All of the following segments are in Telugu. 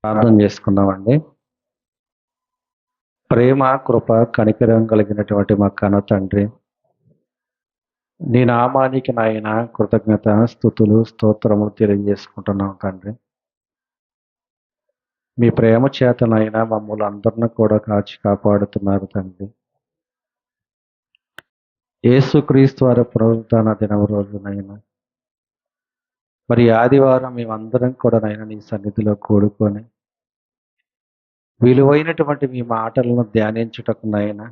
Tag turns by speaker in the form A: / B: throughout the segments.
A: ప్రార్థన చేసుకుందామండి. ప్రేమ, కృప, కనికరం కలిగినటువంటి మా కన్న తండ్రి, నీ నామానికి నాయన కృతజ్ఞత, స్తుతులు, స్తోత్రములు తెలియజేసుకుంటున్నాం తండ్రి. మీ ప్రేమ చేత నాయన మమ్మల్ని అందరిని కూడా కాచి కాపాడుతున్నారు తండ్రి. యేసుక్రీస్తు వారి పునరుత్థాన దినం రోజునైనా మరి ఆదివారం మేమందరం కూడా నాయన నీ సన్నిధిలో కూడుకొని విలువైనటువంటి మీ మాటలను ధ్యానించుటకు నాయన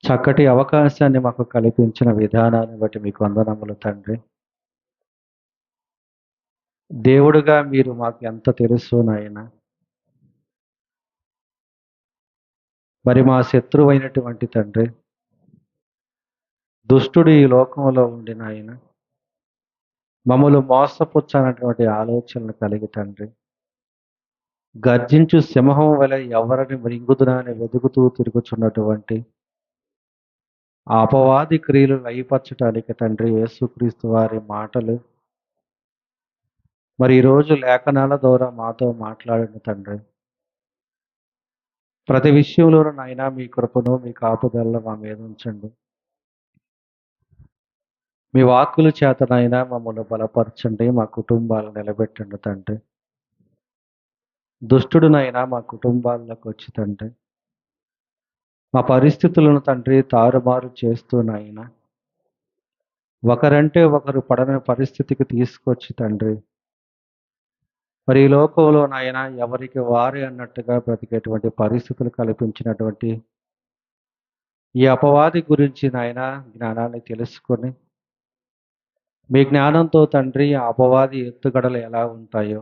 A: చక్కటి అవకాశాన్ని మాకు కల్పించిన విధానాన్ని బట్టి మీకు వందనములు తండ్రి. దేవుడుగా మీరు మాకు ఎంత తెలుసు నాయన. మరి మా శత్రువు అయినటువంటి తండ్రి, దుష్టుడు ఈ లోకంలో ఉండి నాయన మమ్మల్ని మోసపుచ్చనటువంటి ఆలోచనలు కలిగి తండ్రి, గర్జించు సింహం వలె ఎవరిని మృంగుదునా అని వెతుకుతూ తిరుగుచున్నటువంటి ఆ అపవాది క్రియలు లయపరచటానికి తండ్రి యేసుక్రీస్తు వారి మాటలు మరి ఈరోజు లేఖనాల ద్వారా మాతో మాట్లాడిన తండ్రి, ప్రతి విషయంలోనూ నాయన మీ కృపను మీ కాపుదలను మా మీద ఉంచండి. మీ వాక్కుల చేతనైనా మమ్మల్ని బలపరచండి, మా కుటుంబాలను నిలబెట్టండి తండ్రి. దుష్టుడునైనా మా కుటుంబాల్లోకి వచ్చి తండ్రి, మా పరిస్థితులను తండ్రి తారుమారు చేస్తూనైనా ఒకరంటే ఒకరు పడని పరిస్థితికి తీసుకొచ్చి తండ్రి, మరి ఈ లోకంలో నాయన ఎవరికి వారే అన్నట్టుగా బ్రతికేటువంటి పరిస్థితులు కల్పించినటువంటి ఈ అపవాది గురించి నాయన జ్ఞానాన్ని తెలుసుకొని మీ జ్ఞానంతో తండ్రి ఆ అపవాది ఎత్తుగడలు ఎలా ఉంటాయో,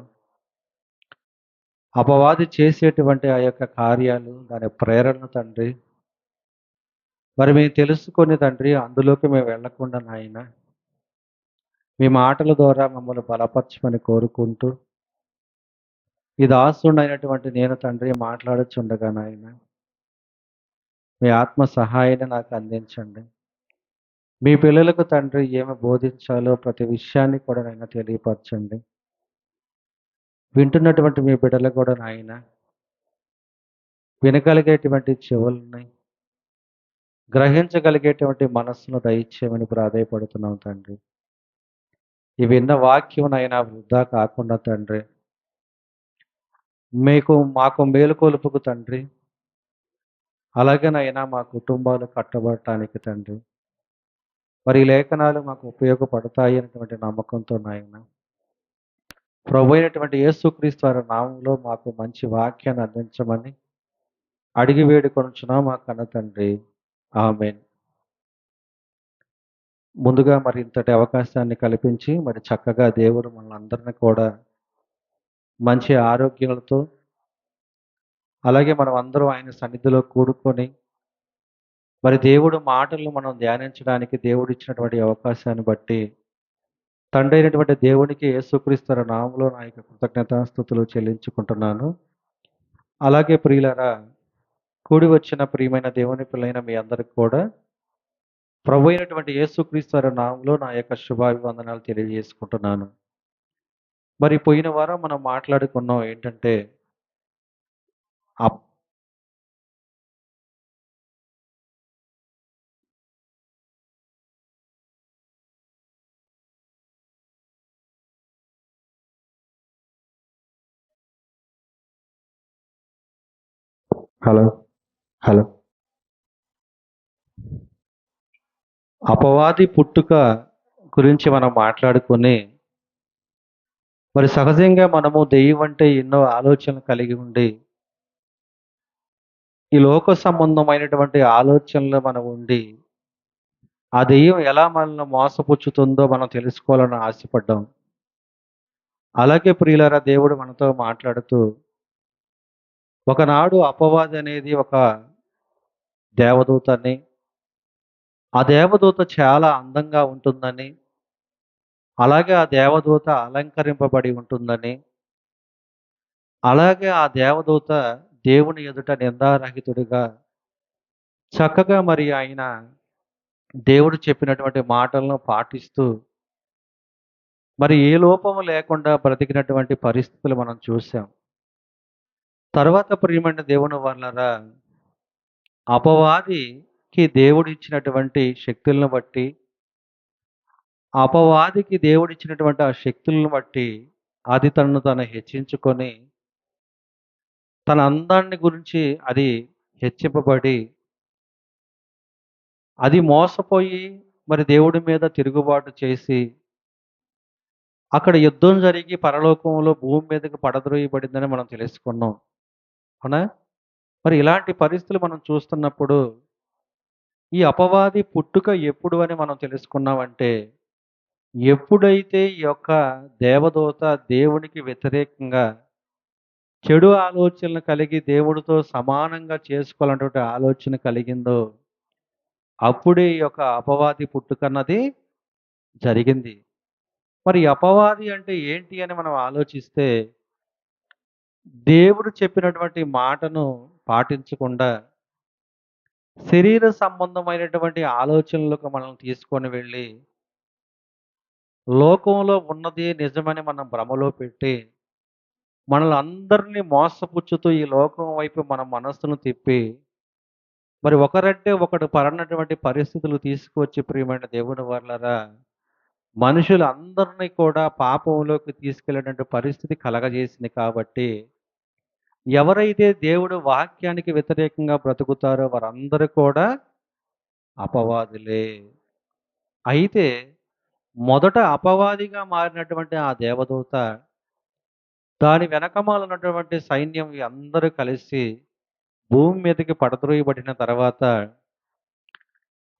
A: అపవాది చేసేటువంటి ఆ యొక్క కార్యాలు దాని ప్రేరణ తండ్రి మరి మేము తెలుసుకొని తండ్రి అందులోకి మేము వెళ్లకుండా నాయన మీ మాటల ద్వారా మమ్మల్ని బలపరచమని కోరుకుంటూ ఈ దాసుడైనటువంటి నేను తండ్రి మాట్లాడుచుండగా నాయన మీ ఆత్మ సహాయాన్ని నాకు అందించండి. మీ పిల్లలకు తండ్రి ఏమి బోధించాలో ప్రతి విషయాన్ని కూడా నాయన తెలియపరచండి. వింటున్నటువంటి మీ బిడ్డలు కూడా నాయన వినగలిగేటువంటి చెవులని గ్రహించగలిగేటువంటి మనస్సును దయచేయమని ప్రాధేయపడుతున్నాం తండ్రి. ఈ విన్న వాక్యం నైనా వృధా కాకుండా తండ్రి మాకు మేలుకొలుపుకు తండ్రి, అలాగే నైనా మా కుటుంబాలు కట్టబడటానికి తండ్రి మరి ఈ లేఖనాలు మాకు ఉపయోగపడతాయి అనేటువంటి నమ్మకంతో నాయన ప్రభు అయినటువంటి యేసుక్రీస్తు వారి నామంలో మాకు మంచి వాక్యాన్ని అందించమని అడిగి వేడుకొనుచున్నాం మా కన్న తండ్రి. ఆమేన్. ముందుగా మరి ఇంతటి అవకాశాన్ని కల్పించి మరి చక్కగా దేవుడు మనల్ని అందరినీ కూడా మంచి ఆరోగ్యాలతో అలాగే మనం అందరం ఆయన సన్నిధిలో కూడుకొని మరి దేవుడు మాటలను మనం ధ్యానించడానికి దేవుడు ఇచ్చినటువంటి అవకాశాన్ని బట్టి తండ్రి అయినటువంటి దేవునికి యేసుక్రీస్తు వారి నామములో నా యొక్క కృతజ్ఞతాస్తుతులు చెల్లించుకుంటున్నాను. అలాగే ప్రియులారా, కూడి వచ్చిన ప్రియమైన దేవుని పిల్లైన మీ అందరికి కూడా ప్రభు అయినటువంటి యేసుక్రీస్తు వారి నామములో నా యొక్క శుభాభివందనాలు తెలియజేసుకుంటున్నాను. మరి పోయిన వారం మనం మాట్లాడుకున్నాం ఏంటంటే అప్ హలో హలో అపవాది పుట్టుక గురించి మనం మాట్లాడుకుని మరి సహజంగా మనము దెయ్యం అంటే ఎన్నో ఆలోచనలు కలిగి ఉండి ఈ లోక సంబంధమైనటువంటి ఆలోచనలు మనం ఉండి ఆ దెయ్యం ఎలా మనల్ని మోసపుచ్చుతుందో మనం తెలుసుకోవాలని ఆశపడ్డాం. అలాగే ప్రియులారా, దేవుడు మనతో మాట్లాడుతూ ఒకనాడు అపవాది అనేది ఒక దేవదూతని, ఆ దేవదూత చాలా అందంగా ఉంటుందని, అలాగే ఆ దేవదూత అలంకరింపబడి ఉంటుందని, అలాగే ఆ దేవదూత దేవుని ఎదుట నిందారహితుడిగా చక్కగా మరి ఆయన దేవుడు చెప్పినటువంటి మాటలను పాటిస్తూ మరి ఏ లోపము లేకుండా బ్రతికినటువంటి పరిస్థితులు మనం చూసాం. తర్వాత ప్రియమైన దేవుని వాళ్ళరా, అపవాదికి దేవుడిచ్చినటువంటి శక్తులను బట్టి, అపవాదికి దేవుడిచ్చినటువంటి ఆ శక్తులను బట్టి అది తనను తాను హెచ్చించుకొని, తన అందాన్ని గురించి అది హెచ్చింపబడి, అది మోసపోయి మరి దేవుడి మీద తిరుగుబాటు చేసి, అక్కడ యుద్ధం జరిగి పరలోకంలో భూమి మీదకి పడద్రోయబడిందని మనం తెలుసుకున్నాం. అవునా? మరి ఇలాంటి పరిస్థితులు మనం చూస్తున్నప్పుడు, ఈ అపవాది పుట్టుక ఎప్పుడు అని మనం తెలుసుకున్నామంటే, ఎప్పుడైతే ఈ యొక్క దేవదూత దేవునికి వ్యతిరేకంగా చెడు ఆలోచనలు కలిగి దేవుడితో సమానంగా చేసుకోవాలన్నటువంటి ఆలోచన కలిగిందో, అప్పుడే ఈ యొక్క అపవాది పుట్టుకన్నది జరిగింది. మరి ఈ అపవాది అంటే ఏంటి అని మనం ఆలోచిస్తే, దేవుడు చెప్పినటువంటి మాటను పాటించకుండా, శరీర సంబంధమైనటువంటి ఆలోచనలకు మనల్ని తీసుకొని వెళ్ళి, లోకంలో ఉన్నది నిజమని మనం భ్రమలో పెట్టి, మనల్ని అందరినీ మోసపుచ్చుతూ ఈ లోకం వైపు మన మనస్సును తిప్పి, మరి ఒకరంటే ఒకడు పడనటువంటి పరిస్థితులు తీసుకువచ్చి ప్రియమైన దేవుని వాళ్ళరా, మనుషులందరినీ కూడా పాపంలోకి తీసుకెళ్ళినటువంటి పరిస్థితి కలగజేసింది కాబట్టి, ఎవరైతే దేవుడు వాక్యానికి వ్యతిరేకంగా బ్రతుకుతారో వారందరూ కూడా అపవాదులే. అయితే మొదట అపవాదిగా మారినటువంటి ఆ దేవదూత, దాని వెనకమాల ఉన్నటువంటి సైన్యం అందరూ కలిసి భూమి మీదకి పడద్రోయబడిన తర్వాత,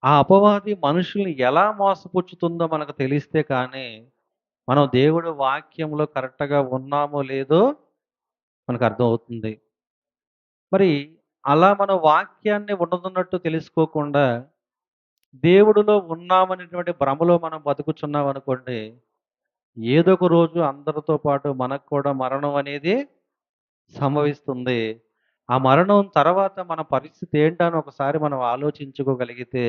A: ఆ అపవాది మనుషుల్ని ఎలా మోసపుచ్చుతుందో మనకు తెలిస్తే కానీ, మనం దేవుడి వాక్యంలో కరెక్ట్‌గా ఉన్నామో లేదో మనకు అర్థమవుతుంది. మరి అలా మన వాక్యాన్ని ఉన్నదున్నట్టు తెలుసుకోకుండా, దేవుడిలో ఉన్నామనేటువంటి భ్రమలో మనం బతుకుచున్నామనుకోండి, ఏదో ఒక రోజు అందరితో పాటు మనకు కూడా మరణం అనేది సంభవిస్తుంది. ఆ మరణం తర్వాత మన పరిస్థితి ఏంటని ఒకసారి మనం ఆలోచించుకోగలిగితే,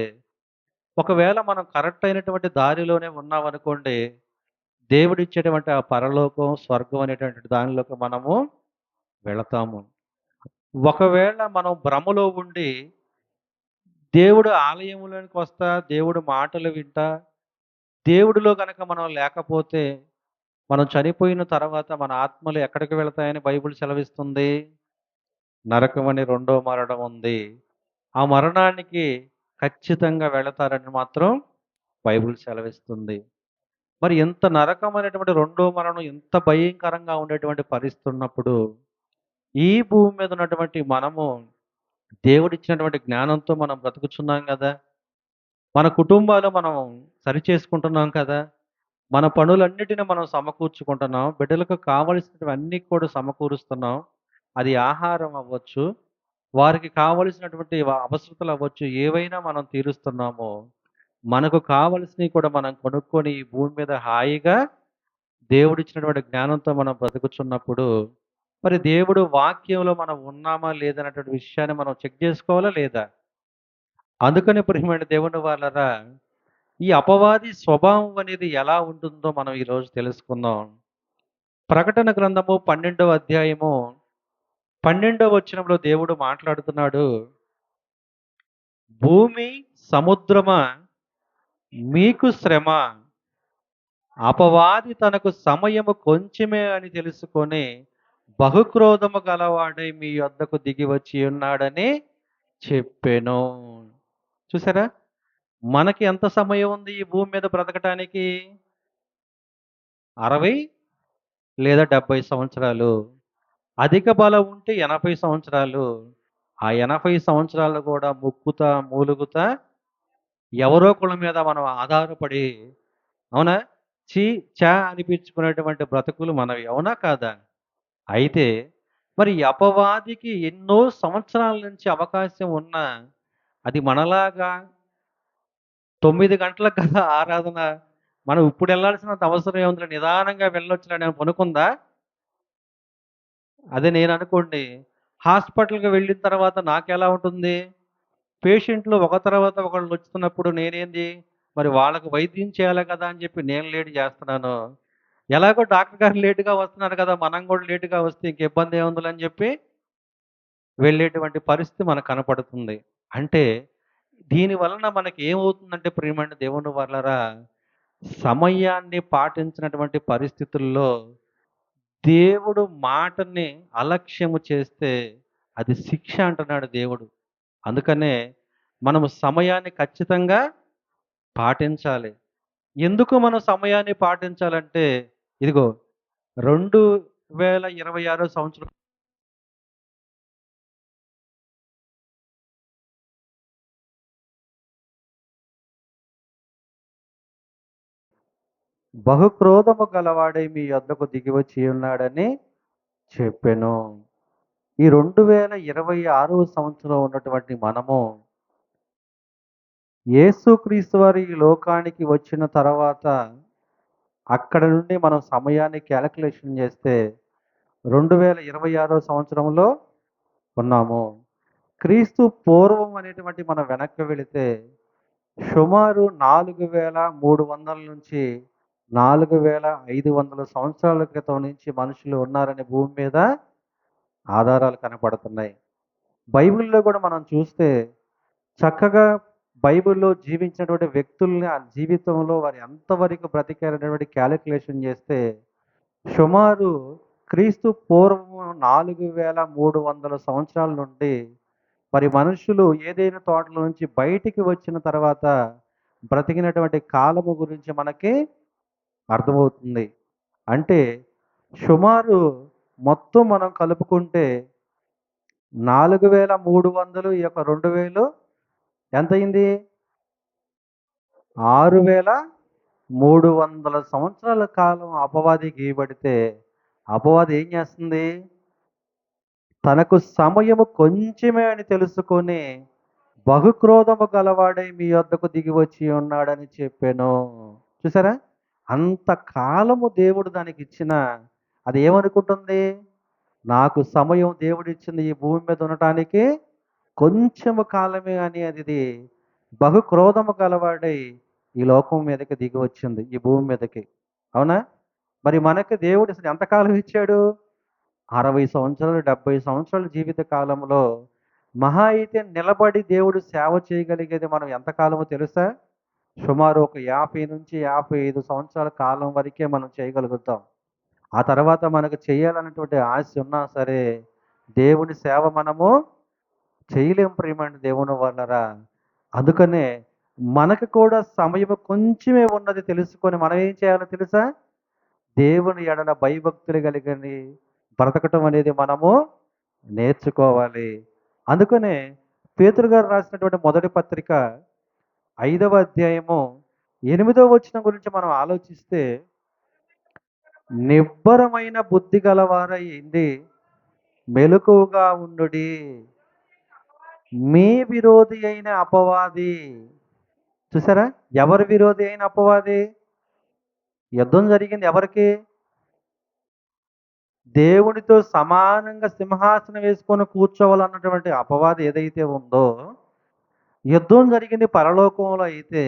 A: ఒకవేళ మనం కరెక్ట్ అయినటువంటి దారిలోనే ఉన్నామనుకోండి, దేవుడిచ్చేటువంటి ఆ పరలోకం, స్వర్గం అనేటువంటి దానిలోకి మనము వెళతాము. ఒకవేళ మనం భ్రమలో ఉండి, దేవుడు ఆలయంలోనికి వస్తా, దేవుడు మాటలు వింటా, దేవుడిలో గనక మనం లేకపోతే, మనం చనిపోయిన తర్వాత మన ఆత్మలు ఎక్కడికి వెళతాయని బైబిల్ సెలవిస్తుంది? నరకం అని రెండో మరణం ఉంది. ఆ మరణానికి ఖచ్చితంగా వెళతారని మాత్రం బైబిల్ సెలవిస్తుంది. మరి ఇంత నరకమైనటువంటి రెండో మరణం ఇంత భయంకరంగా ఉండేటువంటి పరిస్థితి ఉన్నప్పుడు, ఈ భూమి మీద ఉన్నటువంటి మనము దేవుడిచ్చినటువంటి జ్ఞానంతో మనం బ్రతుకుచున్నాం గదా! మన కుటుంబాలు మనం సరిచేసుకుంటున్నాం కదా! మన పనులన్నిటిని మనం సమకూర్చుకుంటున్నాం. బిడ్డలకు కావలసినవన్నీ కూడా సమకూరుస్తున్నాం. అది ఆహారం అవ్వచ్చు, వారికి కావలసినటువంటి అవసరతలు అవ్వచ్చు, ఏవైనా మనం తీరుస్తున్నామో, మనకు కావలసినవి కూడా మనం కొనుక్కొని ఈ భూమి మీద హాయిగా దేవుడిచ్చినటువంటి జ్ఞానంతో మనం బ్రతుకుచున్నప్పుడు, మరి దేవుడు వాక్యంలో మనం ఉన్నామా లేదా అనేటువంటి విషయాన్ని మనం చెక్ చేసుకోవాలా లేదా? అందుకని ప్రియమైన దేవుని వాళ్ళరా, ఈ అపవాది స్వభావం అనేది ఎలా ఉంటుందో మనం ఈరోజు తెలుసుకుందాం. ప్రకటన గ్రంథము 12వ అధ్యాయము 12వ వచనంలో దేవుడు మాట్లాడుతున్నాడు. భూమి, సముద్రమా మీకు శ్రమ. అపవాది తనకు సమయము కొంచెమే అని తెలుసుకొని బహుక్రోధము గలవాడై మీ యొద్దకు దిగి వచ్చి ఉన్నాడని చెప్పెను. చూసారా? మనకి ఎంత సమయం ఉంది ఈ భూమి మీద బ్రతకటానికి? 60 లేదా 70 సంవత్సరాలు. అధిక బలం ఉంటే 80 సంవత్సరాలు. ఆ 80 సంవత్సరాలు కూడా ముక్కుతా, మూలుగుతా ఎవరో ఒకళ్ళ మీద మనం ఆధారపడి, అవునా? ఛీ, ఛా అనిపించుకునేటువంటి బ్రతుకులు మనవి. అవునా కాదా? అయితే మరి ఈ అపవాదికి ఎన్నో సంవత్సరాల నుంచి అవకాశం ఉన్నా, అది మనలాగా 9 గంటలకు కదా ఆరాధన, మనం ఇప్పుడు వెళ్ళాల్సినంత అవసరం ఏముందిలే, నిదానంగా వెళ్ళొచ్చులే అని అనుకుందా? అదే నేననుకోండి, హాస్పిటల్‌కి వెళ్ళిన తర్వాత నాకెలా ఉంటుంది? పేషెంట్‌లు ఒక తర్వాత ఒకళ్ళు వస్తున్నప్పుడు నేనేంది, మరి వాళ్ళకి వైద్యం చేయాలి కదా అని చెప్పి నేను లేట్ చేస్తున్నాను. ఎలాగో డాక్టర్ గారు లేట్‌గా వస్తున్నారు కదా! మనం కూడా లేట్‌గా వస్తే ఇంక ఇబ్బంది ఏముందిలే అని చెప్పి వెళ్ళేటువంటి పరిస్థితి మనకు కనపడుతుంది. అంటే దీని వలన మనకి ఏమవుతుందంటే ప్రియమైన దేవుని వాళ్ళరా, సమయాన్ని పాటించినటువంటి పరిస్థితుల్లో దేవుడు మాటని అలక్ష్యము చేస్తే అది శిక్ష అంటున్నాడు దేవుడు. అందుకనే మనము సమయాన్ని ఖచ్చితంగా పాటించాలి. ఎందుకు మనం సమయాన్ని పాటించాలంటే, ఇదిగో 2026 సంవత్సరం బహుక్రోధము గలవాడై మీ యొద్దకు దిగివచ్చి ఉన్నాడని చెప్పెను. ఈ 2026 సంవత్సరం ఉన్నటువంటి మనము యేసుక్రీస్తు వారు ఈ లోకానికి వచ్చిన తర్వాత అక్కడ నుండి మనం సమయాన్ని క్యాలిక్యులేషన్ చేస్తే 2026 సంవత్సరంలో ఉన్నాము. క్రీస్తు పూర్వం అనేటువంటి మనం వెనక్కి వెళితే సుమారు 4300 నుంచి 4500 సంవత్సరాల క్రితం నుంచి మనుషులు ఉన్నారని భూమి మీద ఆధారాలు కనపడుతున్నాయి. బైబిల్‌లో కూడా మనం చూస్తే చక్కగా బైబిల్‌లో జీవించినటువంటి వ్యక్తుల్ని ఆ జీవితంలో వారు ఎంతవరకు బ్రతికారనేటువంటి క్యాలిక్యులేషన్ చేస్తే సుమారు క్రీస్తు పూర్వము 4300 సంవత్సరాల నుండి మరి మనుషులు ఏదైనా తోటలో నుంచి బయటికి వచ్చిన తర్వాత బ్రతికినటువంటి కాలము గురించి మనకి అర్థమవుతుంది. అంటే సుమారు మొత్తం మనం కలుపుకుంటే 4300 ఈ యొక్క 2000 ఎంతయింది? 6300 సంవత్సరాల కాలం అపవాది గీయబడితే అపవాది ఏం చేస్తుంది? తనకు సమయము కొంచెమే అని తెలుసుకొని బహుక్రోధము గలవాడై మీ యొద్దకు దిగి వచ్చి ఉన్నాడని చెప్పాను. చూసారా? అంత కాలము దేవుడు దానికి ఇచ్చిన అది ఏమనుకుంటుంది? నాకు సమయం దేవుడిచ్చింది ఈ భూమి మీద ఉండటానికి కొంచెము కాలమే అని అది బహుక్రోధము గలవాడై ఈ లోకం మీదకి దిగి వచ్చింది ఈ భూమి మీదకి. అవునా? మరి మనకి దేవుడు అసలు ఎంతకాలం ఇచ్చాడు? 60 సంవత్సరాలు, 70 సంవత్సరాల జీవిత కాలంలో మహా అయితే నిలబడి దేవుడు సేవ చేయగలిగేది మనం ఎంత కాలమో తెలుసా? సుమారు ఒక 50-55 సంవత్సరాల కాలం వరకే మనం చేయగలుగుతాం. ఆ తర్వాత మనకు చేయాలన్నటువంటి ఆశ ఉన్నా సరే, దేవుని సేవ మనము చేయలేం ప్రియమైన దేవుని వాళ్ళరా. అందుకనే మనకు కూడా సమయం కొంచెమే ఉన్నది తెలుసుకొని మనం ఏం చేయాలో తెలుసా? దేవుని ఎడల భయభక్తులు కలిగని బ్రతకటం అనేది మనము నేర్చుకోవాలి. అందుకనే పేతురు గారు రాసినటువంటి మొదటి పత్రిక 5వ అధ్యాయము 8వ వచనం గురించి మనం ఆలోచిస్తే, నిబ్బరమైన బుద్ధి గలవారయిండి మెలకువగా ఉండుడి. మీ విరోధి అయిన అపవాది చూసారా? ఎవరి విరోధి అయిన అపవాది? యుద్ధం జరిగింది ఎవరికి? దేవునితో సమానంగా సింహాసనం వేసుకొని కూర్చోవాలన్నటువంటి అపవాది ఏదైతే ఉందో, యుద్ధం జరిగింది పరలోకంలో అయితే,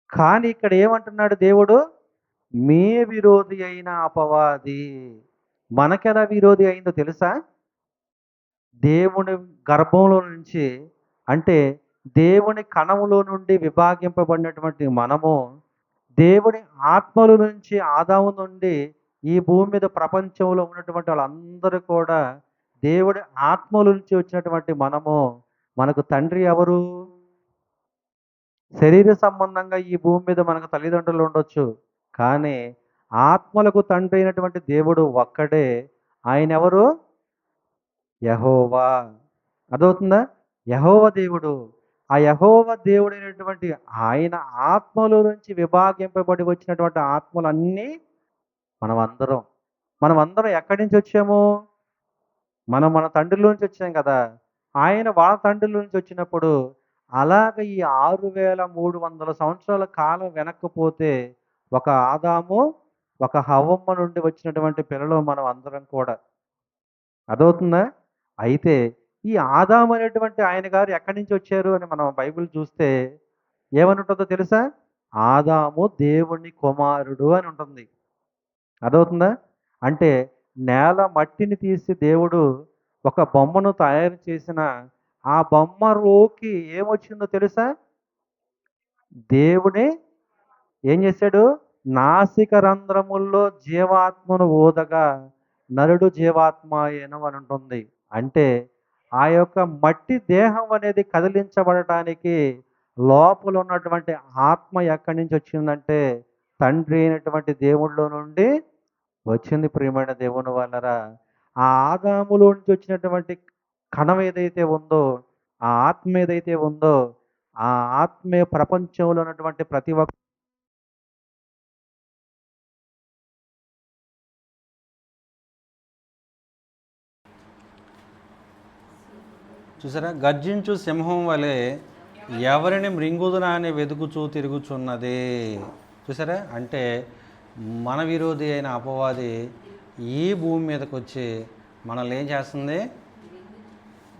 A: కానీ ఇక్కడ ఏమంటున్నాడు దేవుడు? మీ విరోధి అయిన అపవాది. మనకెలా విరోధి అయిందో తెలుసా? దేవుని గర్భంలో నుంచి అంటే దేవుని కణములో నుండి విభాగింపబడినటువంటి మనము దేవుని ఆత్మల నుంచి ఆదాము నుండి ఈ భూమి మీద ప్రపంచంలో ఉన్నటువంటి వాళ్ళందరూ కూడా దేవుడి ఆత్మల నుంచి వచ్చినటువంటి మనము మనకు తండ్రి ఎవరు? శరీర సంబంధంగా ఈ భూమి మీద మనకు తల్లిదండ్రులు ఉండొచ్చు. కానీ ఆత్మలకు తండ్రి అయినటువంటి దేవుడు ఒక్కడే. ఆయన ఎవరు? యెహోవా. అర్థమవుతుందా? యెహోవా దేవుడు. ఆ యెహోవా దేవుడైనటువంటి ఆయన ఆత్మలో నుంచి విభాగింపబడి వచ్చినటువంటి ఆత్మలన్నీ మనమందరం. మనమందరం ఎక్కడి నుంచి వచ్చాము? మనం మన తండ్రుల నుంచి వచ్చాం కదా! ఆయన వాళ్ళ తండ్రుల నుంచి వచ్చినప్పుడు అలాగ ఈ 6300 సంవత్సరాల కాలం వెనక్కి పోతే ఒక ఆదాము, ఒక హవ్వమ్మ నుండి వచ్చినటువంటి పిల్లలు మనం అందరం కూడా. అర్థమవుతుందా? అయితే ఈ ఆదాము అనేటువంటి ఆయన గారు ఎక్కడి నుంచి వచ్చారు అని మనం బైబిల్ చూస్తే ఏమని ఉంటుందో తెలుసా? ఆదాము దేవుని కుమారుడు అని ఉంటుంది. అర్థమవుతుందా? అంటే నేల మట్టిని తీసి దేవుడు ఒక బొమ్మను తయారు చేసిన ఆ బొమ్మలోకి ఏమొచ్చిందో తెలుసా? దేవుడే ఏం చేశాడు? నాసిక రంధ్రముల్లో జీవాత్మను ఊదగా నరుడు జీవాత్మాయను అని ఉంటుంది. అంటే ఆ యొక్క మట్టి దేహం అనేది కదిలించబడటానికి లోపల ఉన్నటువంటి ఆత్మ ఎక్కడి నుంచి వచ్చిందంటే తండ్రి అయినటువంటి దేవుళ్ళో నుండి వచ్చింది. ప్రియమైన దేవుని వల్లరా, ఆ ఆదాములో నుంచి వచ్చినటువంటి కణం ఏదైతే ఉందో, ఆ ఆత్మ ఏదైతే ఉందో, ఆ ఆత్మే ప్రపంచంలో ఉన్నటువంటి ప్రతి ఒక్క
B: చూసారా, గర్జించు సింహం వలె ఎవరిని మృంగుదునా అని వెతుకుచూ తిరుగుచున్నది. చూసారా, అంటే మన విరోధి అయిన అపవాది ఈ భూమి మీదకి వచ్చి మనల్ని ఏం చేస్తుంది?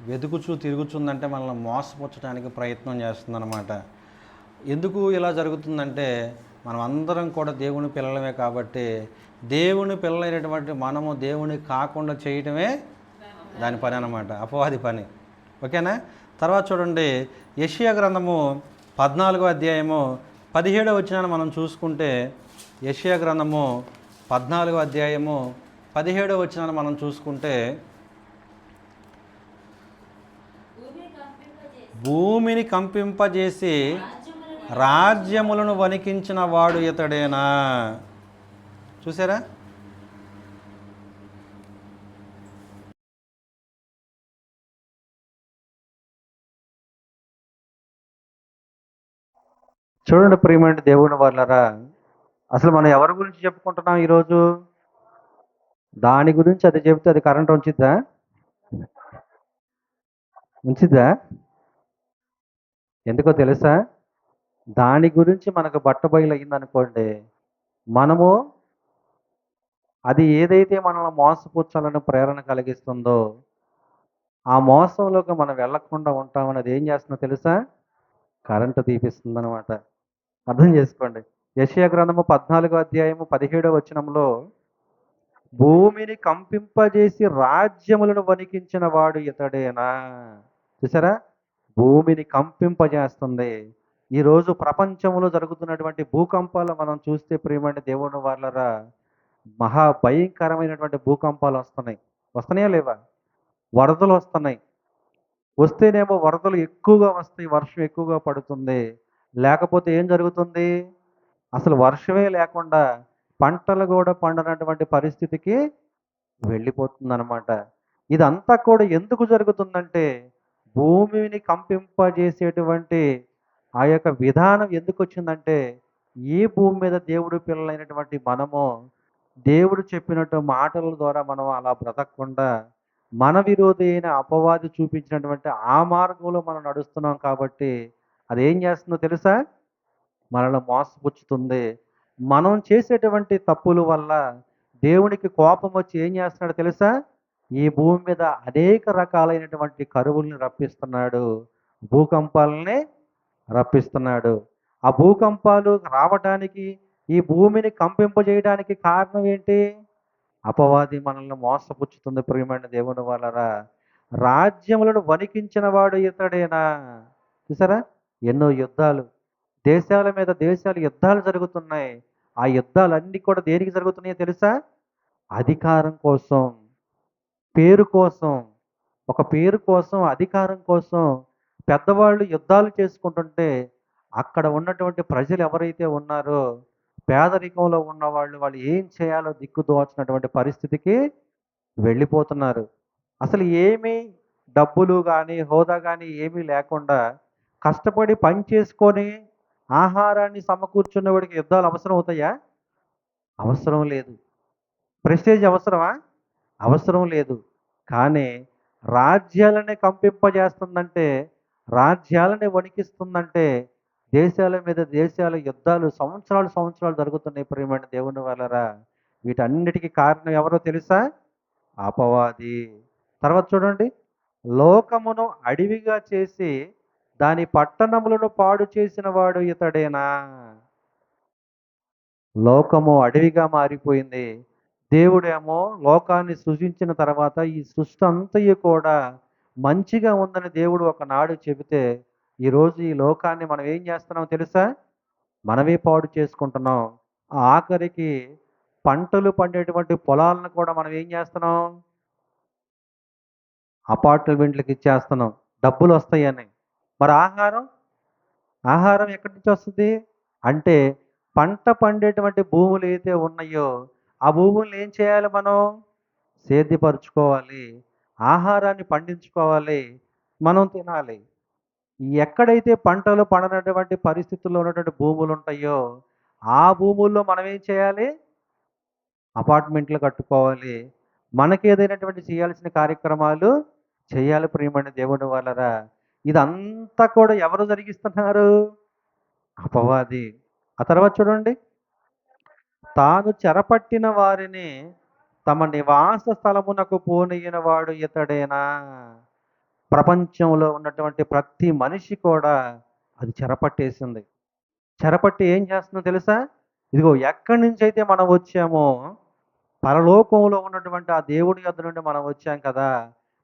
B: వెతుకుచూ తిరుగుతుందంటే మనల్ని మోసపుచ్చడానికి ప్రయత్నం చేస్తుందన్నమాట. ఎందుకు ఇలా జరుగుతుందంటే మనం అందరం కూడా దేవుని పిల్లలమే కాబట్టి దేవుని పిల్లలైనటువంటి మనము దేవుని కాకుండా చేయటమే దాని పని అన్నమాట, అపవాది పని. ఓకేనా? తర్వాత చూడండి, యెషయా గ్రంథము 14వ అధ్యాయము 17వ వచనాన్ని మనం చూసుకుంటే, యెషయా గ్రంథము 14వ అధ్యాయము 17వ వచనాన్ని మనం చూసుకుంటే, భూమిని కంపింపజేసి రాజ్యములను వణికించిన వాడు ఇతడేనా? చూసారా?
A: చూడండి ప్రియమైన దేవుని వాళ్ళరా, అసలు మనం ఎవరి గురించి చెప్పుకుంటున్నాం ఈరోజు? దాని గురించి అది చెబితే అది కరెంట్ ఉంచిద్దా? ఉంచిద్దా? ఎందుకో తెలుసా? దాని గురించి మనకు బట్టబయలు అయిందనుకోండి, మనము అది ఏదైతే మనల్ని మోసపుచ్చాలని ప్రేరణ కలిగిస్తుందో ఆ మోసంలోకి మనం వెళ్లకుండా ఉంటామని అది ఏం చేస్తుందో తెలుసా? కరెంటు తీపిస్తుంది అనమాట. అర్థం చేసుకోండి. యెషయా గ్రంథము 14వ అధ్యాయము 17వ వచనంలో, భూమిని కంపింపజేసి రాజ్యములను వణికించిన వాడు ఇతడేనా? చూసారా? భూమిని కంపింపజేస్తుంది. ఈరోజు ప్రపంచంలో జరుగుతున్నటువంటి భూకంపాలు మనం చూస్తే ప్రియమైన దేవుని వాళ్ళరా, మహా భయంకరమైనటువంటి భూకంపాలు వస్తున్నాయి. వస్తున్నాయా లేవా? వరదలు వస్తున్నాయి. వస్తేనేమో వరదలు ఎక్కువగా వస్తాయి, వర్షం ఎక్కువగా పడుతుంది. లేకపోతే ఏం జరుగుతుంది? అసలు వర్షమే లేకుండా పంటలు కూడా పండనటువంటి పరిస్థితికి వెళ్ళిపోతుందన్నమాట. ఇదంతా కూడా ఎందుకు జరుగుతుందంటే భూమిని కంపింపజేసేటువంటి ఆ యొక్క విధానం ఎందుకు వచ్చిందంటే, ఈ భూమి మీద దేవుడు పిల్లలైనటువంటి మనము దేవుడు చెప్పినట్టు మాటల ద్వారా మనం అలా బ్రతకకుండా మన విరోధి అయిన అపవాది చూపించినటువంటి ఆ మార్గంలో మనం నడుస్తున్నాం కాబట్టి అది ఏం చేస్తుందో తెలుసా? మనల్ని మోసపుచ్చుతుంది. మనం చేసేటువంటి తప్పుల వల్ల దేవునికి కోపం వచ్చి ఏం చేస్తున్నాడో తెలుసా? ఈ భూమి మీద అనేక రకాలైనటువంటి కరువుల్ని రప్పిస్తున్నాడు. భూకంపాలని రప్పిస్తున్నాడు. ఆ భూకంపాలు రావటానికి, ఈ భూమిని కంపింపజేయడానికి కారణం ఏంటి? అపవాది మనల్ని మోసపుచ్చుతుంది. ప్రియమైన దేవుని వలన రాజ్యములను వణికించిన వాడు ఇతడేనా? చూసారా? ఎన్నో యుద్ధాలు, దేశాల మీద దేశాలు యుద్ధాలు జరుగుతున్నాయి. ఆ యుద్ధాలన్నీ కూడా దేనికి జరుగుతున్నాయో తెలుసా? అధికారం కోసం, పేరు కోసం, ఒక పేరు కోసం, అధికారం కోసం పెద్దవాళ్ళు యుద్ధాలు చేసుకుంటుంటే అక్కడ ఉన్నటువంటి ప్రజలు ఎవరైతే ఉన్నారో పేదరికంలో ఉన్నవాళ్ళు, వాళ్ళు ఏం చేయాలో దిక్కుతోచనటువంటి పరిస్థితికి వెళ్ళిపోతున్నారు. అసలు ఏమీ డబ్బులు కానీ, హోదా కానీ ఏమీ లేకుండా కష్టపడి పని చేసుకొని ఆహారాన్ని సమకూర్చున్నవాడికి యుద్ధాలు అవసరం అవుతాయా? అవసరం లేదు. ప్రెస్టేజ్ అవసరమా? అవసరం లేదు. కానీ రాజ్యాలని కంపింపజేస్తుందంటే, రాజ్యాలని వణికిస్తుందంటే, దేశాల మీద దేశాల యుద్ధాలు సంవత్సరాలు సంవత్సరాలు జరుగుతున్నాయి ప్రియమైన దేవుని వలన. వీటన్నిటికీ కారణం ఎవరో తెలుసా? అపవాది. తర్వాత చూడండి, లోకమును అడవిగా చేసి దాని పట్టణములను పాడు చేసిన వాడు ఇతడేనా? లోకము అడవిగా మారిపోయింది. దేవుడేమో లోకాన్ని సృజించిన తర్వాత ఈ సృష్టి అంతయు కూడా మంచిగా ఉందని దేవుడు ఒకనాడు చెబితే, ఈరోజు ఈ లోకాన్ని మనం ఏం చేస్తున్నామో తెలుసా? మనమే పాడు చేసుకుంటున్నాం. ఆఖరికి పంటలు పండేటువంటి పొలాలను కూడా మనం ఏం చేస్తున్నాం? అపార్ట్మెంట్లకి ఇచ్చేస్తున్నాం. డబ్బులొస్తాయని. మరి ఆహారం? ఆహారం ఎక్కడి నుంచి వస్తది? అంటే పంట పండేటువంటి భూములు ఏవైతే ఉన్నాయో, ఆ భూముల్ని ఏం చేయాలి మనం? సేద్యపరుచుకోవాలి. ఆహారాన్ని పండించుకోవాలి. మనం తినాలి. ఎక్కడైతే పంటలు పండనటువంటి పరిస్థితుల్లో ఉన్నటువంటి భూములుంటాయో, ఆ భూముల్లో మనం ఏం చేయాలి? అపార్ట్మెంట్లు కట్టుకోవాలి. మనకేదైనటువంటి చేయాల్సిన కార్యక్రమాలు చేయాలి ప్రియమైన దేవుని వాళ్ళరా. ఇదంతా కూడా ఎవరు జరిగిస్తున్నారు? అపవాది. ఆ తర్వాత చూడండి. తాను చెరపట్టిన వారిని తమ నివాస స్థలమునకు పోనీయని వాడు ఇతడేనా? ప్రపంచంలో ఉన్నటువంటి ప్రతి మనిషి కూడా అది చెరపట్టేసింది. చెరపట్టి ఏం చేస్తుందో తెలుసా? ఇదిగో ఎక్కడి నుంచైతే మనం వచ్చామో, పరలోకంలో ఉన్నటువంటి ఆ దేవుడి యొద్ద నుండి మనం వచ్చాం కదా!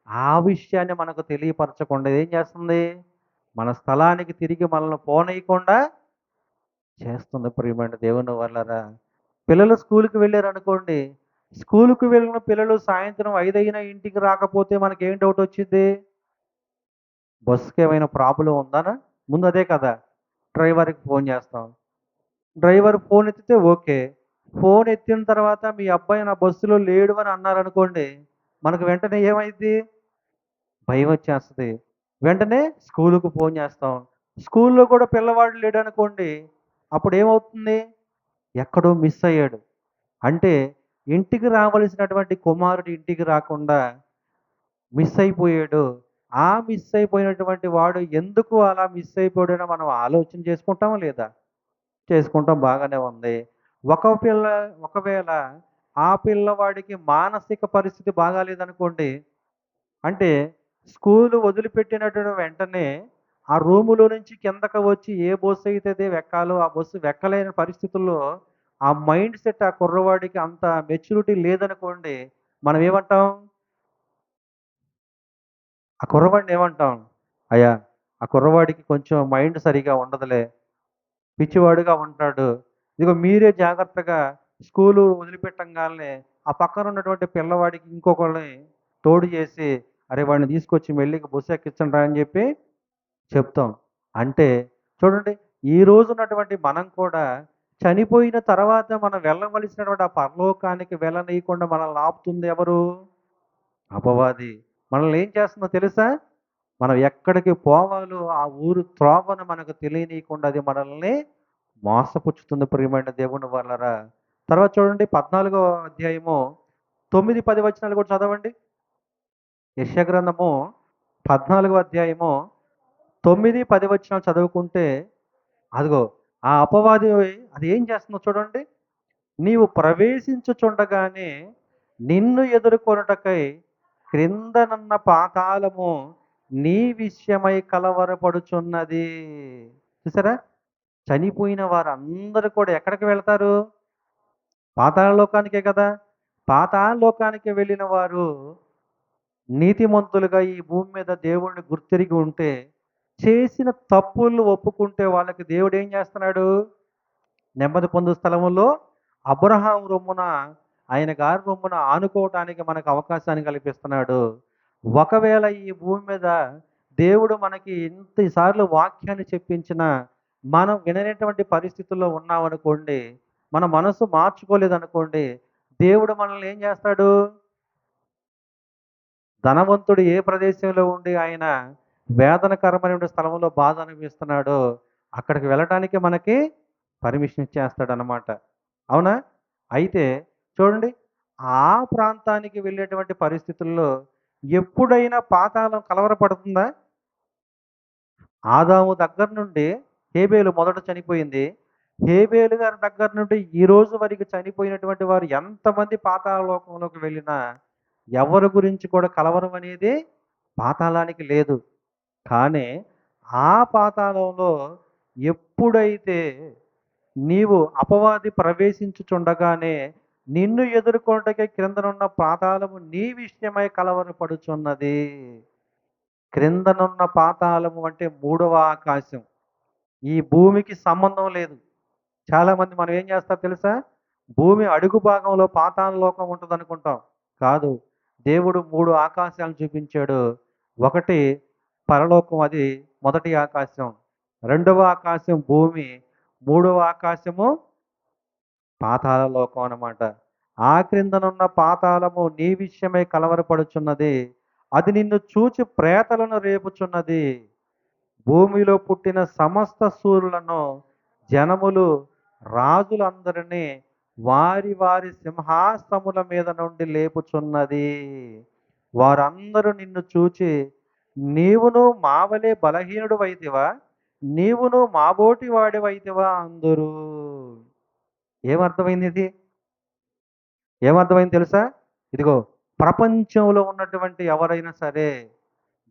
A: ఆ విషయాన్ని మనకు తెలియపరచకుండా ఏం చేస్తుంది? మన స్థలానికి తిరిగి మనల్ని పోనీయకుండా చేస్తుంది ప్రియమైన దేవుని వల్లరా. పిల్లలు స్కూలుకి వెళ్ళారనుకోండి. స్కూలుకి వెళ్ళిన పిల్లలు సాయంత్రం 5 అయినా ఇంటికి రాకపోతే మనకేం డౌట్ వచ్చిద్ది? బస్సుకి ఏమైనా ప్రాబ్లమ్ ఉందనా? ముందు అదే కదా! డ్రైవర్‌కి ఫోన్ చేస్తాం. డ్రైవర్ ఫోన్ ఎత్తితే ఓకే. ఫోన్ ఎత్తిన తర్వాత మీ అబ్బాయి నా బస్సులో లేడు అని అన్నారనుకోండి. మనకు వెంటనే ఏమైద్ది? భయమొచ్చేస్తది. వెంటనే స్కూలుకి ఫోన్ చేస్తాం. స్కూల్లో కూడా పిల్లవాడు లేడనుకోండి. అప్పుడేమవుతుంది? ఎక్కడో మిస్ అయ్యాడు. అంటే ఇంటికి రావలసినటువంటి కుమారుడు ఇంటికి రాకుండా మిస్ అయిపోయాడు. ఆ మిస్ అయిపోయినటువంటి వాడు ఎందుకు అలా మిస్ అయిపోయాడో మనం ఆలోచన చేసుకుంటామా లేదా? చేసుకుంటాం బాగానే ఉంది. ఒక పిల్ల ఒకవేళ ఆ పిల్లవాడికి మానసిక పరిస్థితి బాగాలేదనుకోండి. అంటే స్కూలు వదిలిపెట్టినటువంటి వెంటనే ఆ రూములో నుంచి కిందకి వచ్చి ఏ బస్సు అయితే ఎక్కాలో ఆ బస్సు ఎక్కలేని పరిస్థితుల్లో ఆ మైండ్ సెట్ ఆ కుర్రవాడికి అంత మెచ్యూరిటీ లేదనుకోండి. మనం ఏమంటాం? ఆ కుర్రవాడిని ఏమంటాం? అయ్యా! ఆ కుర్రవాడికి కొంచెం మైండ్ సరిగ్గా ఉండదులే. పిచ్చివాడుగా ఉంటాడు. ఇదిగో మీరే జాగ్రత్తగా స్కూలు వదిలిపెట్టంగాల్నే ఆ పక్కన ఉన్నటువంటి పిల్లవాడికి ఇంకొకళ్ళని తోడు చేసి, "అరే! వాడిని తీసుకొచ్చి మెల్లిగా బస్సు ఎక్కించండిరా" అని చెప్పి చెప్తాం. అంటే చూడండి, ఈ రోజు ఉన్నటువంటి మనం కూడా చనిపోయిన తర్వాత మనం వెళ్ళవలసినటువంటి ఆ పరలోకానికి వెళ్ళనీయకుండా మనల్ని ఆపుతుంది ఎవరు? అపవాది. మనల్ని ఏం చేస్తుందో తెలుసా? మనం ఎక్కడికి పోవాలో ఆ ఊరు త్రోవను మనకు తెలియనీయకుండా అది మనల్ని మోసపుచ్చుతుంది ప్రియమైన దేవుని వల్లరా. తర్వాత చూడండి 14వ అధ్యాయము 9, 10 వచనాలు కూడా చదవండి. యెషయా గ్రంథము 14వ అధ్యాయము 9, 10 వచనాలు చదువుకుంటే అదిగో ఆ అపవాది అది ఏం చేస్తుందో చూడండి. నీవు ప్రవేశించుచుండగానే నిన్ను ఎదుర్కొనుటకై క్రిందనున్న పాతాళము నీ విషయమై కలవరపడుచున్నది. చూసారా? చనిపోయిన వారందరూ కూడా ఎక్కడికి వెళ్తారు? పాతాళ లోకానికే కదా! పాతాళ లోకానికి వెళ్ళిన వారు నీతిమంతులుగా ఈ భూమి మీద దేవుడిని గుర్తెరిగి ఉంటే, చేసిన తప్పులు ఒప్పుకుంటే వాళ్ళకి దేవుడు ఏం చేస్తున్నాడు? నెమ్మది పొందు స్థలములో అబ్రహాం రొమ్మున ఆయన గారి రొమ్మున ఆనుకోవటానికి మనకు అవకాశాన్ని కల్పిస్తున్నాడు. ఒకవేళ ఈ భూమి మీద దేవుడు మనకి ఎన్నిసార్లు వాక్యాన్ని చెప్పించినా మనం విననటువంటి పరిస్థితుల్లో ఉన్నామనుకోండి, మన మనసు మార్చుకోలేదనుకోండి, దేవుడు మనల్ని ఏం చేస్తాడు? ధనవంతుడు ఏ ప్రదేశంలో ఉండి ఆయన వేదనకరమైన స్థలంలో బాధ అనిపిస్తున్నాడో అక్కడికి వెళ్ళటానికి మనకి పర్మిషన్ ఇచ్చేస్తాడనమాట. అవునా? అయితే చూడండి, ఆ ప్రాంతానికి వెళ్ళేటువంటి పరిస్థితుల్లో ఎప్పుడైనా పాతాళం కలవరపడుతుందా? ఆదాము దగ్గర నుండి హేబేలు మొదట చనిపోయింది. హేబేలు గారి దగ్గర నుండి ఈ రోజు వరకు చనిపోయినటువంటి వారు ఎంతమంది పాతాళ లోకంలోకి వెళ్ళినా ఎవరి గురించి కూడా కలవరం అనేది పాతాళానికి లేదు. కానీ ఆ పాతాళంలో ఎప్పుడైతే నీవు అపవాది ప్రవేశించుచుండగానే నిన్ను ఎదుర్కొనుటకే క్రిందనున్న పాతాళము నీ విషయమై కలవరపడుచున్నది. క్రిందనున్న పాతాళము అంటే మూడవ ఆకాశం. ఈ భూమికి సంబంధం లేదు. చాలామంది మనం ఏం చేస్తారు తెలుసా? భూమి అడుగు భాగంలో పాతాళ లోకం ఉంటుందనుకుంటాం. కాదు. దేవుడు 3 ఆకాశాలను చూపించాడు. ఒకటి పరలోకం, అది మొదటి ఆకాశం. రెండవ ఆకాశం భూమి. మూడవ ఆకాశము పాతాళ లోకం అన్నమాట. ఆ క్రిందనున్న పాతాళము నీ విషయమై కలవరపడుచున్నది. అది నిన్ను చూచి ప్రేతలను రేపుచున్నది. భూమిలో పుట్టిన సమస్త శూరులను, జనములు, రాజులందరినీ వారి వారి సింహాసనముల మీద నుండి లేపుచున్నది. వారందరూ నిన్ను చూచి, నీవును మావలే బలహీనుడివైతివా, నీవును మాబోటి వాడివైతివా అందురు. ఏమర్థమైంది ఇది? ఏమర్థమైంది తెలుసా? ఇదిగో, ప్రపంచంలో ఉన్నటువంటి ఎవరైనా సరే,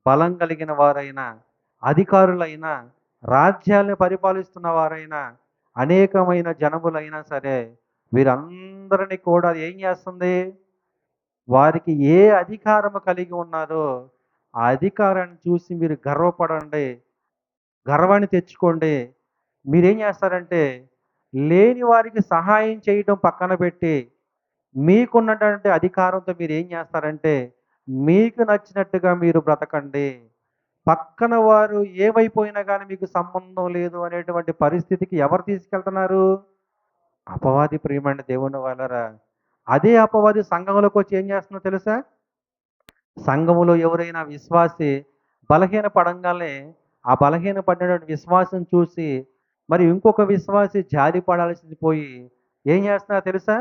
A: బలం కలిగిన వారైనా, అధికారులైనా, రాజ్యాల్ని పరిపాలిస్తున్న వారైనా, అనేకమైన జనములైనా సరే, వీరందరినీ కూడా ఏం చేస్తుంది? వారికి ఏ అధికారము కలిగి ఉన్నారో ఆ అధికారాన్ని చూసి మీరు గర్వపడండి, గర్వాన్ని తెచ్చుకోండి. మీరేం చేస్తారంటే, లేని వారికి సహాయం చేయడం పక్కన పెట్టి, మీకున్నటువంటి అధికారంతో మీరు ఏం చేస్తారంటే, మీకు నచ్చినట్టుగా మీరు బ్రతకండి. పక్కన వారు ఏమైపోయినా కానీ మీకు సంబంధం లేదు అనేటువంటి పరిస్థితికి ఎవరు తీసుకెళ్తున్నారు? అపవాది. ప్రియమైన దేవుని వాళ్ళరా, అదే అపవాది సంఘంలోకి వచ్చి ఏం చేస్తుందో తెలుసా? సంఘములో ఎవరైనా విశ్వాసి బలహీన పడంగానే ఆ బలహీన పడినటువంటి విశ్వాసం చూసి మరి ఇంకొక విశ్వాసి జాలి పడాల్సింది పోయి ఏం చేస్తున్నా తెలుసా?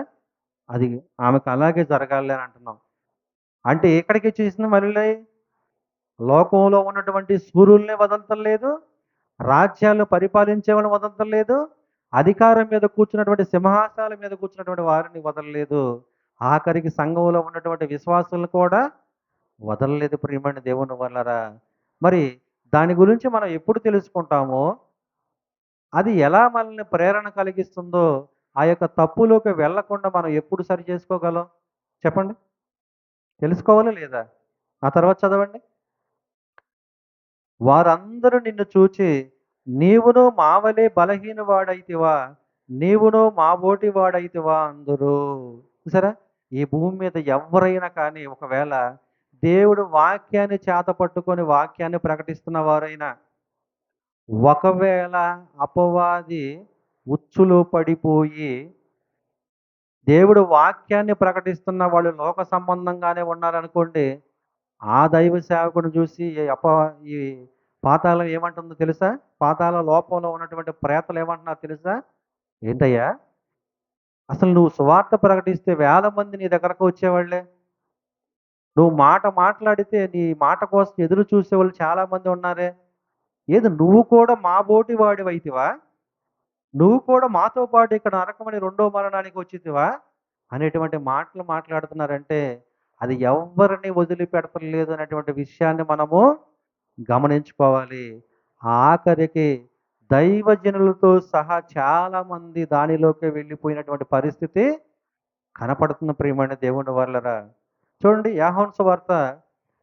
A: అది ఆమెకు అలాగే జరగాలి అని అంటున్నాం. అంటే ఎక్కడికి చేసింది మళ్ళీ? లోకంలో ఉన్నటువంటి సూర్యుల్ని వదలటం లేదు, రాజ్యాలను పరిపాలించే వాళ్ళని వదలటం లేదు, అధికారం మీద కూర్చున్నటువంటి సింహాసనాల మీద కూర్చున్నటువంటి వారిని వదలలేదు. ఆఖరికి సంఘంలో ఉన్నటువంటి విశ్వాసులను కూడా వదలలేదు. ప్రియమైన దేవుని వల్లరా, మరి దాని గురించి మనం ఎప్పుడు తెలుసుకుంటామో, అది ఎలా మనల్ని ప్రేరణ కలిగిస్తుందో, ఆ యొక్క తప్పులోకి వెళ్ళకుండా మనం ఎప్పుడు సరి చేసుకోగలం చెప్పండి? తెలుసుకోవాలా లేదా? ఆ తర్వాత చదవండి. వారందరూ నిన్ను చూచి, నీవును మావలే బలహీన వాడైతివా, నీవును మాబోటి వాడైతివా అందురు. చూసారా? ఈ భూమి మీద ఎవరైనా కానీ ఒకవేళ దేవుడు వాక్యాన్ని చేత పట్టుకొని వాక్యాన్ని ప్రకటిస్తున్న వారైనా, ఒకవేళ అపవాది ఉచ్చులో పడిపోయి దేవుడు వాక్యాన్ని ప్రకటిస్తున్న వాళ్ళు లోక సంబంధంగానే ఉన్నారనుకోండి, ఆ దైవ సేవకుని చూసి ఈ పాతాళం ఏమంటుందో తెలుసా? పాతాళ లోపంలో ఉన్నటువంటి ప్రేతలు ఏమంటున్నారు తెలుసా? ఏంటయ్యా, అసలు నువ్వు సువార్త ప్రకటిస్తే వేల మంది నీ దగ్గరకు వచ్చేవాళ్ళే. నువ్వు మాట మాట్లాడితే నీ మాట కోసం ఎదురు చూసేవాళ్ళు చాలా మంది ఉన్నారే. ఏది నువ్వు కూడా మా బోటి వాడివైతివా? నువ్వు కూడా మాతో పాటు ఇక్కడ నరకమని రెండో మరణానికి వచ్చితివా? అనేటువంటి మాటలు మాట్లాడుతున్నారంటే అది ఎవ్వరిని వదిలిపెడతలేదు అనేటువంటి విషయాన్ని మనము గమనించుకోవాలి. ఆఖరికి దైవజనులతో సహా చాలామంది దానిలోకి వెళ్ళిపోయినటువంటి పరిస్థితి కనపడుతున్న ప్రియమైన దేవుని వల్లరా. చూడండి, యోహాను సువార్త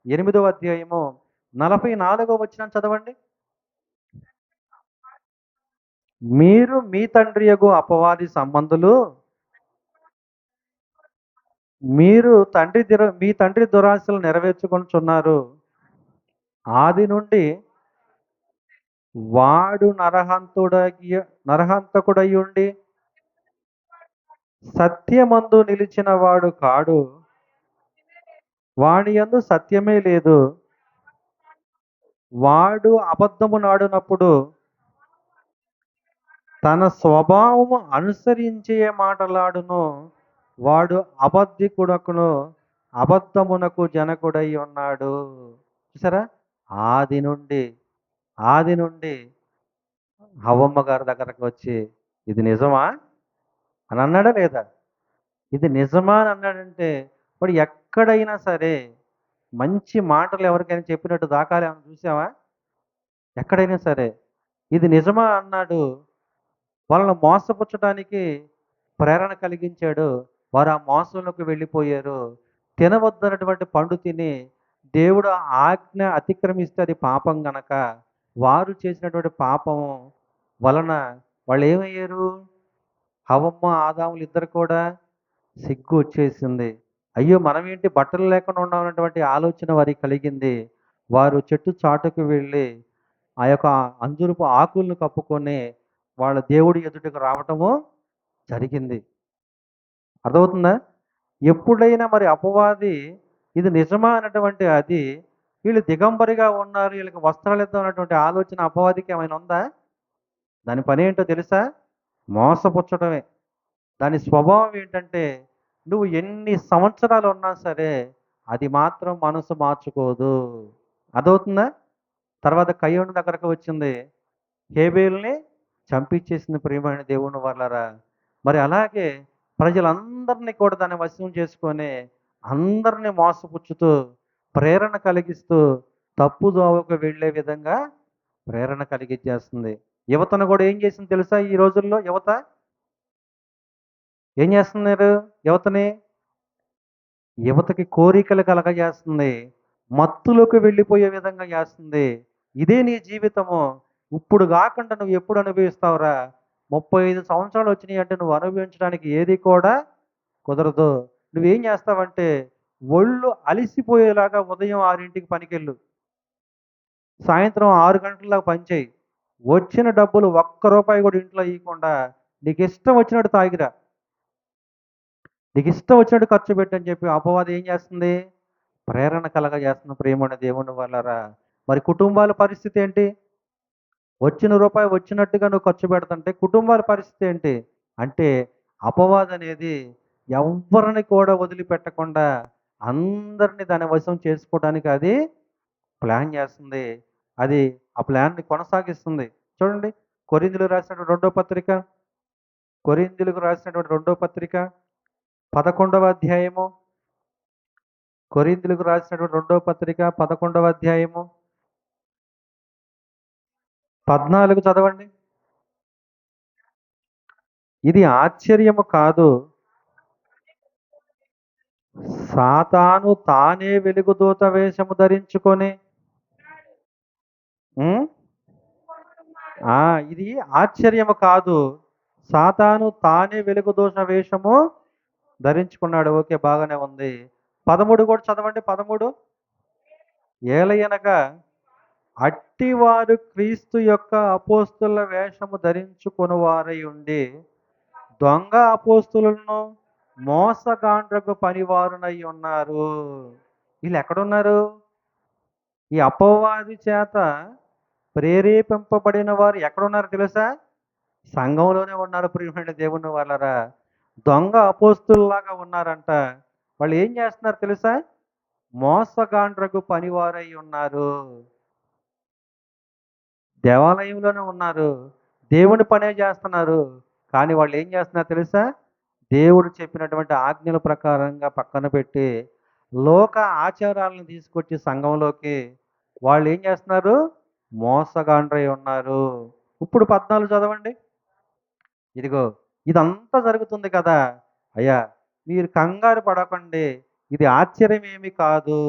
A: 8వ అధ్యాయము 44వ వచనం చదవండి. మీరు మీ తండ్రియగు అపవాది సంబంధులు, మీరు మీ తండ్రి దురాశలు నెరవేర్చుకొనుచున్నారు. ఆది నుండి వాడు నరహంతకుడై ఉండి సత్యమందు నిలిచిన వాడు కాడు, వాని యందు సత్యమే లేదు. వాడు అబద్ధము నాడునప్పుడు తన స్వభావము అనుసరించే మాటలాడును. వాడు అబద్ధికుడకును అబద్ధమునకు జనకుడై ఉన్నాడు. చూసారా? ఆది నుండి ఆది నుండి హవ్వమ్మ గారి దగ్గరకు వచ్చి ఇది నిజమా అని అన్నాడా లేదా? ఇది నిజమా అని అన్నాడంటే వాడు ఎక్కడైనా సరే మంచి మాటలు ఎవరికైనా చెప్పినట్టు దాఖలు ఏమైనా చూసావా? ఎక్కడైనా సరే ఇది నిజమా అన్నాడు. వాళ్ళని మోసపుచ్చడానికి ప్రేరణ కలిగించాడు. వారు ఆ మోసంలోకి వెళ్ళిపోయారు. తినవద్దన్నటువంటి పండు తిని దేవుడు ఆజ్ఞ అతిక్రమిస్తే అది పాపం గనక వారు చేసినటువంటి పాపం వలన వాళ్ళు ఏమయ్యారు? హవ్వమ్మ, ఆదాములు ఇద్దరు కూడా సిగ్గు వచ్చేసింది. అయ్యో! మనమేంటి బట్టలు లేకుండా ఉన్నామన్నటువంటి ఆలోచన వారికి కలిగింది. వారు చెట్టు చాటుకు వెళ్ళి ఆ యొక్క అంజూరపు ఆకులను కప్పుకొని వాళ్ళ దేవుడి ఎదుటకు రావటము జరిగింది. అర్థమవుతుందా? ఎప్పుడైనా మరి అపవాది ఇది నిజమా అన్నటువంటి అది వీళ్ళు దిగంబరిగా ఉన్నారు, వీళ్ళకి వస్త్రాలు ఇద్దాం అన్నటువంటి ఆలోచన అపవాదికి ఏమైనా ఉందా? దాని పని ఏంటో తెలుసా? మోసపుచ్చడమే. దాని స్వభావం ఏంటంటే నువ్వు ఎన్ని సంవత్సరాలు ఉన్నా సరే అది మాత్రం మనసు మార్చుకోదు. అర్థమవుతుందా? తర్వాత కయ్యోను దగ్గరకు వచ్చింది. హేబేలుని చంపించేసింది ప్రియమైన దేవుని వాళ్ళారా. మరి అలాగే ప్రజలందరినీ కూడా దాన్ని వశం చేసుకొని అందరినీ మోసపుచ్చుతూ ప్రేరణ కలిగిస్తూ తప్పు దోవకు వెళ్ళే విధంగా ప్రేరణ కలిగించేస్తుంది. యువతను కూడా ఏం చేసింది తెలుసా? ఈ రోజుల్లో యువత ఏం చేస్తున్నారు? యువతని యువతకి కోరికలు కలగజేస్తుంది. మత్తులోకి వెళ్ళిపోయే విధంగా చేస్తుంది. ఇదే నీ జీవితము. ఇప్పుడు కాకుండా నువ్వు ఎప్పుడు అనుభవిస్తావురా? 35 సంవత్సరాలు వచ్చినాయి అంటే నువ్వు అనుభవించడానికి ఏది కూడా కుదరదు. నువ్వేం చేస్తావంటే ఒళ్ళు అలిసిపోయేలాగా ఉదయం 6కి పనికెళ్ళు. సాయంత్రం 6 గంటల దాకా పని చేయి. వచ్చిన డబ్బులు ఒక్క రూపాయి కూడా ఇంట్లో ఇయ్యకుండా నీకు ఇష్టం వచ్చినట్టు తాగిరా. నీకు ఇష్టం వచ్చినట్టు ఖర్చు పెట్టని చెప్పి అపవాది ఏం చేస్తుంది? ప్రేరణ కలగజేస్తుంది ప్రియమైన దేవుని వల్లరా. మరి కుటుంబాల పరిస్థితి ఏంటి? వచ్చిన రూపాయి వచ్చినట్టుగా నువ్వు ఖర్చు పెడుతుంటే కుటుంబాల పరిస్థితి ఏంటి? అంటే అపవాది అనేది ఎవ్వరిని కూడా వదిలిపెట్టకుండా అందరిని దాని వశం చేసుకోవడానికి అది ప్లాన్ చేస్తుంది. అది ఆ ప్లాన్‌ని కొనసాగిస్తుంది. చూడండి కొరింథీయులకు రాసినటువంటి రెండో పత్రిక, కొరింథీయులకు రాసినటువంటి రెండో పత్రిక 11వ అధ్యాయము, కొరింథీయులకు రాసినటువంటి రెండో పత్రిక 11వ అధ్యాయము 14 చదవండి. ఇది ఆశ్చర్యము కాదు. సాతాను తానే వెలుగుదూత వేషము ధరించుకొని ఉం? ఆ ఇది ఆశ్చర్యము కాదు. సాతాను తానే వెలుగుదూత వేషము ధరించుకున్నాడు. ఓకే బాగానే ఉంది. 13 కూడా చదవండి 13. ఏలయనగా అట్టివారు క్రీస్తు యొక్క అపోస్తుల వేషము ధరించుకొని వారై ఉండి దొంగ అపోస్తులను మోసగాండ్రకు పనివారునై ఉన్నారు. వీళ్ళు ఎక్కడున్నారు? ఈ అపవాది చేత ప్రేరేపింపబడిన వారు ఎక్కడున్నారు తెలుసా? సంఘంలోనే ఉన్నారు ప్రియమైన దేవుని వాళ్ళరా. దొంగ అపోస్తుల్లాగా ఉన్నారంట. వాళ్ళు ఏం చేస్తున్నారు తెలుసా? మోసగాండ్రకు పనివారై ఉన్నారు. దేవాలయంలోనే ఉన్నారు. దేవుని పనే చేస్తున్నారు. కానీ వాళ్ళు ఏం చేస్తున్నారు తెలుసా? దేవుడు చెప్పినటువంటి ఆజ్ఞల ప్రకారంగా పక్కన పెట్టి లోక ఆచారాలను తీసుకొచ్చి సంఘంలోకి వాళ్ళు ఏం చేస్తున్నారు? మోసగాండ్రై ఉన్నారు. ఇప్పుడు 14 చదవండి. ఇదిగో ఇదంతా జరుగుతుంది కదా! అయ్యా మీరు కంగారు పడకండి. ఇది ఆశ్చర్యమేమి కాదు.